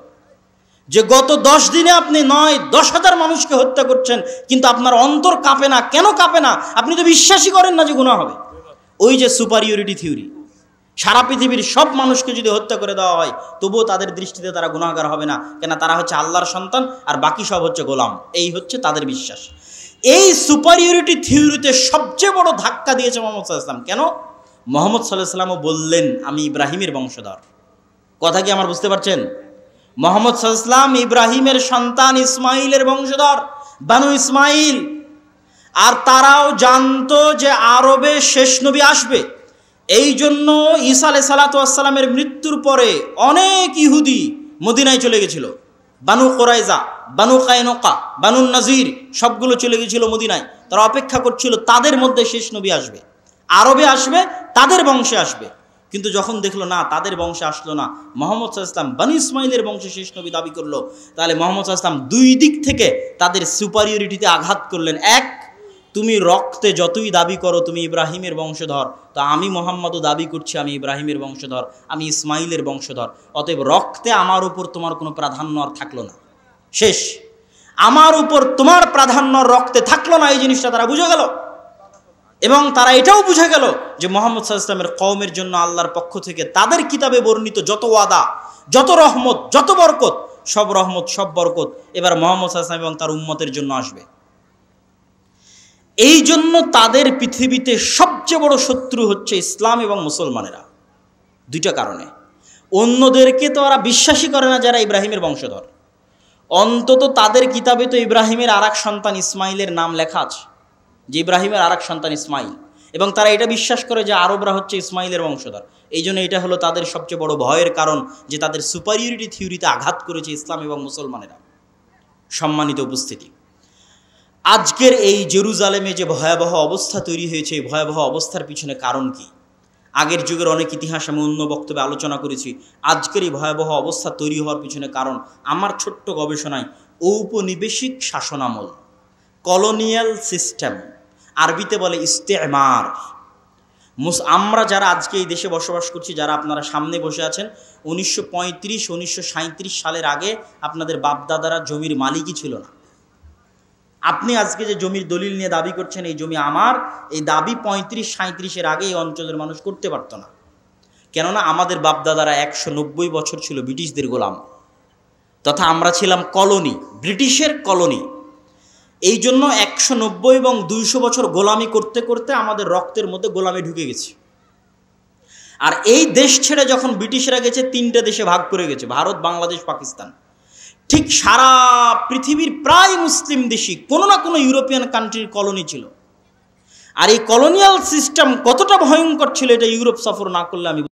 যে গত 10 দিনে আপনি 9-10,000 মানুষকে হত্যা করছেন, কিন্তু আপনার অন্তর কাঁপে না। কেন কাঁপে না? আপনি তো বিশ্বাসই করেন না যে গুনাহ হবে। ওই যে সুপারিয়রিটি থিওরি, সারা পৃথিবীর সব মানুষকে যদি হত্যা করে দেওয়া হয় তবুও তাদের দৃষ্টিতে তারা গুনাহগার হবে না, কেন? তারা হচ্ছে আল্লাহর সন্তান আর বাকি সব হচ্ছে গোলাম। এই হচ্ছে তাদের বিশ্বাস। এই সুপারিয়রিটি থিওরিতে সবচেয়ে বড় ধাক্কা দিয়েছে মুহাম্মদ সাল্লাল্লাহু আলাইহি ওয়াসাল্লাম। কেন? মুহাম্মদ সাল্লাল্লাহু আলাইহি ওয়াসাল্লামও বললেন আমি ইব্রাহিমের বংশধর। কথা কি আমার বুঝতে পারছেন? মুহাম্মদ সাল্লাল্লাহু আলাইহি ওয়াসাল্লাম ইব্রাহিমের সন্তান, ইসমাইলের বংশধর, বানু ইসমাইল। আর তারাও জানতো যে আরবে শেষ নবী আসবে। এই জন্য ঈসা আলাইহিসসালাতু ওয়াসসালামের মৃত্যুর পরে অনেক ইহুদি মদিনায় চলে গেছিল। বানু কুরাইজা, বানু কায়নুকা, বানু নাজির সবগুলো চলে গেছিল মদিনায়। তারা অপেক্ষা করছিল তাদের মধ্যে শেষ নবী আসবে, আরবে আসবে, তাদের বংশে আসবে। কিন্তু যখন দেখলো না তাদের বংশে আসলো না, মুহাম্মদ সাল্লাল্লাহু আলাইহি ওয়াসাল্লাম বনি ইসমাইলের বংশে শেষ নবী দাবি করলো, তাহলে মুহাম্মদ সাল্লাল্লাহু আলাইহি ওয়াসাল্লাম দুই দিক থেকে তাদের সুপারিয়রিটিতে আঘাত করলেন। এক, তুমি রক্তে যতই দাবি করো তুমি ইব্রাহিমের বংশধর, তো আমি মুহাম্মদও দাবি করছি আমি ইব্রাহিমের বংশধর, আমি ইসমাইলের বংশধর, অতএব রক্তে আমার উপর তোমার কোনো প্রাধান্য আর থাকলো না, শেষ। আমার উপর তোমার প্রাধান্য রক্তে থাকলো না, এই জিনিসটা তারা বুঝে গেল। এবং তারা এটাও বুঝে গেল যে মুহাম্মদ সাল্লাল্লাহু আলাইহি ওয়াসাল্লামের কওমের জন্য আল্লাহর পক্ষ থেকে তাদের কিতাবে বর্ণিত যত ওয়াদা, যত রহমত, যত বরকত, সব রহমত সব বরকত এবার মুহাম্মদ সাল্লাল্লাহু আলাইহি ওয়াসাল্লাম এবং তার উম্মতের জন্য আসবে। এই জন্য তাদের পৃথিবীতে সবচেয়ে বড় শত্রু হচ্ছে ইসলাম এবং মুসলমানেরা, দুইটা কারণে। অন্যদেরকে তো ওরা বিশ্বাসই করে না যারা ইব্রাহিমের বংশধর, অন্তত তাদের কিতাবে তো ইব্রাহিমের আর এক সন্তান ইসমাইলের নাম লেখা আছে, যে ইব্রাহিমের আর এক সন্তান ইসমাইল, এবং তারা এটা বিশ্বাস করে যে আরবরা হচ্ছে ইসমাইলের বংশধর। এই জন্য এটা হলো তাদের সবচেয়ে বড় ভয়ের কারণ, যে তাদের সুপারিয়রিটি থিওরিতে আঘাত করেছে ইসলাম এবং মুসলমানেরা। সম্মানিত উপস্থিতি, আজকের এই জেরুজালেমে যে ভয়াবহ অবস্থা তৈরি হয়েছে, এই ভয়াবহ অবস্থার পিছনে কারণ কি? আগের যুগের অনেক ইতিহাস আমি অন্য বক্তব্যে আলোচনা করেছি। আজকের এই ভয়াবহ অবস্থা তৈরি হওয়ার পিছনে কারণ আমার ছোট্ট গবেষণায় ঔপনিবেশিক শাসনামল, কলোনিয়াল সিস্টেম, আরবিতে বলে ইস্তেমার। আমরা যারা আজকে এই দেশে বসবাস করছি, যারা আপনারা সামনে বসে আছেন, 1935-1937 সালের আগে আপনাদের বাপদাদারা জমির মালিকই ছিল না। আপনি আজকে যে জমির দলিল নিয়ে দাবি করছেন এই জমি আমার, এই দাবি 35-37-এর আগে এই অঞ্চলের মানুষ করতে পারত না। কেননা আমাদের বাপদাদারা 190 বছর ছিল ব্রিটিশদের গোলাম, তথা আমরা ছিলাম কলোনি, ব্রিটিশের কলোনি। এই জন্য 190 এবং 200 বছর গোলামি করতে করতে আমাদের রক্তের মধ্যে গোলামি ঢুকে গেছে। আর এই দেশ ছেড়ে যখন ব্রিটিশরা গেছে, 3টে দেশে ভাগ করে গেছে, ভারত, বাংলাদেশ, পাকিস্তান। ঠিক সারা পৃথিবীর প্রায় মুসলিম দেশই কোনো না কোনো ইউরোপিয়ান কান্ট্রির কলোনি ছিল। আর এই কলোনিয়াল সিস্টেম কতটা ভয়ঙ্কর ছিল এটা ইউরোপ সফর না করলে আমি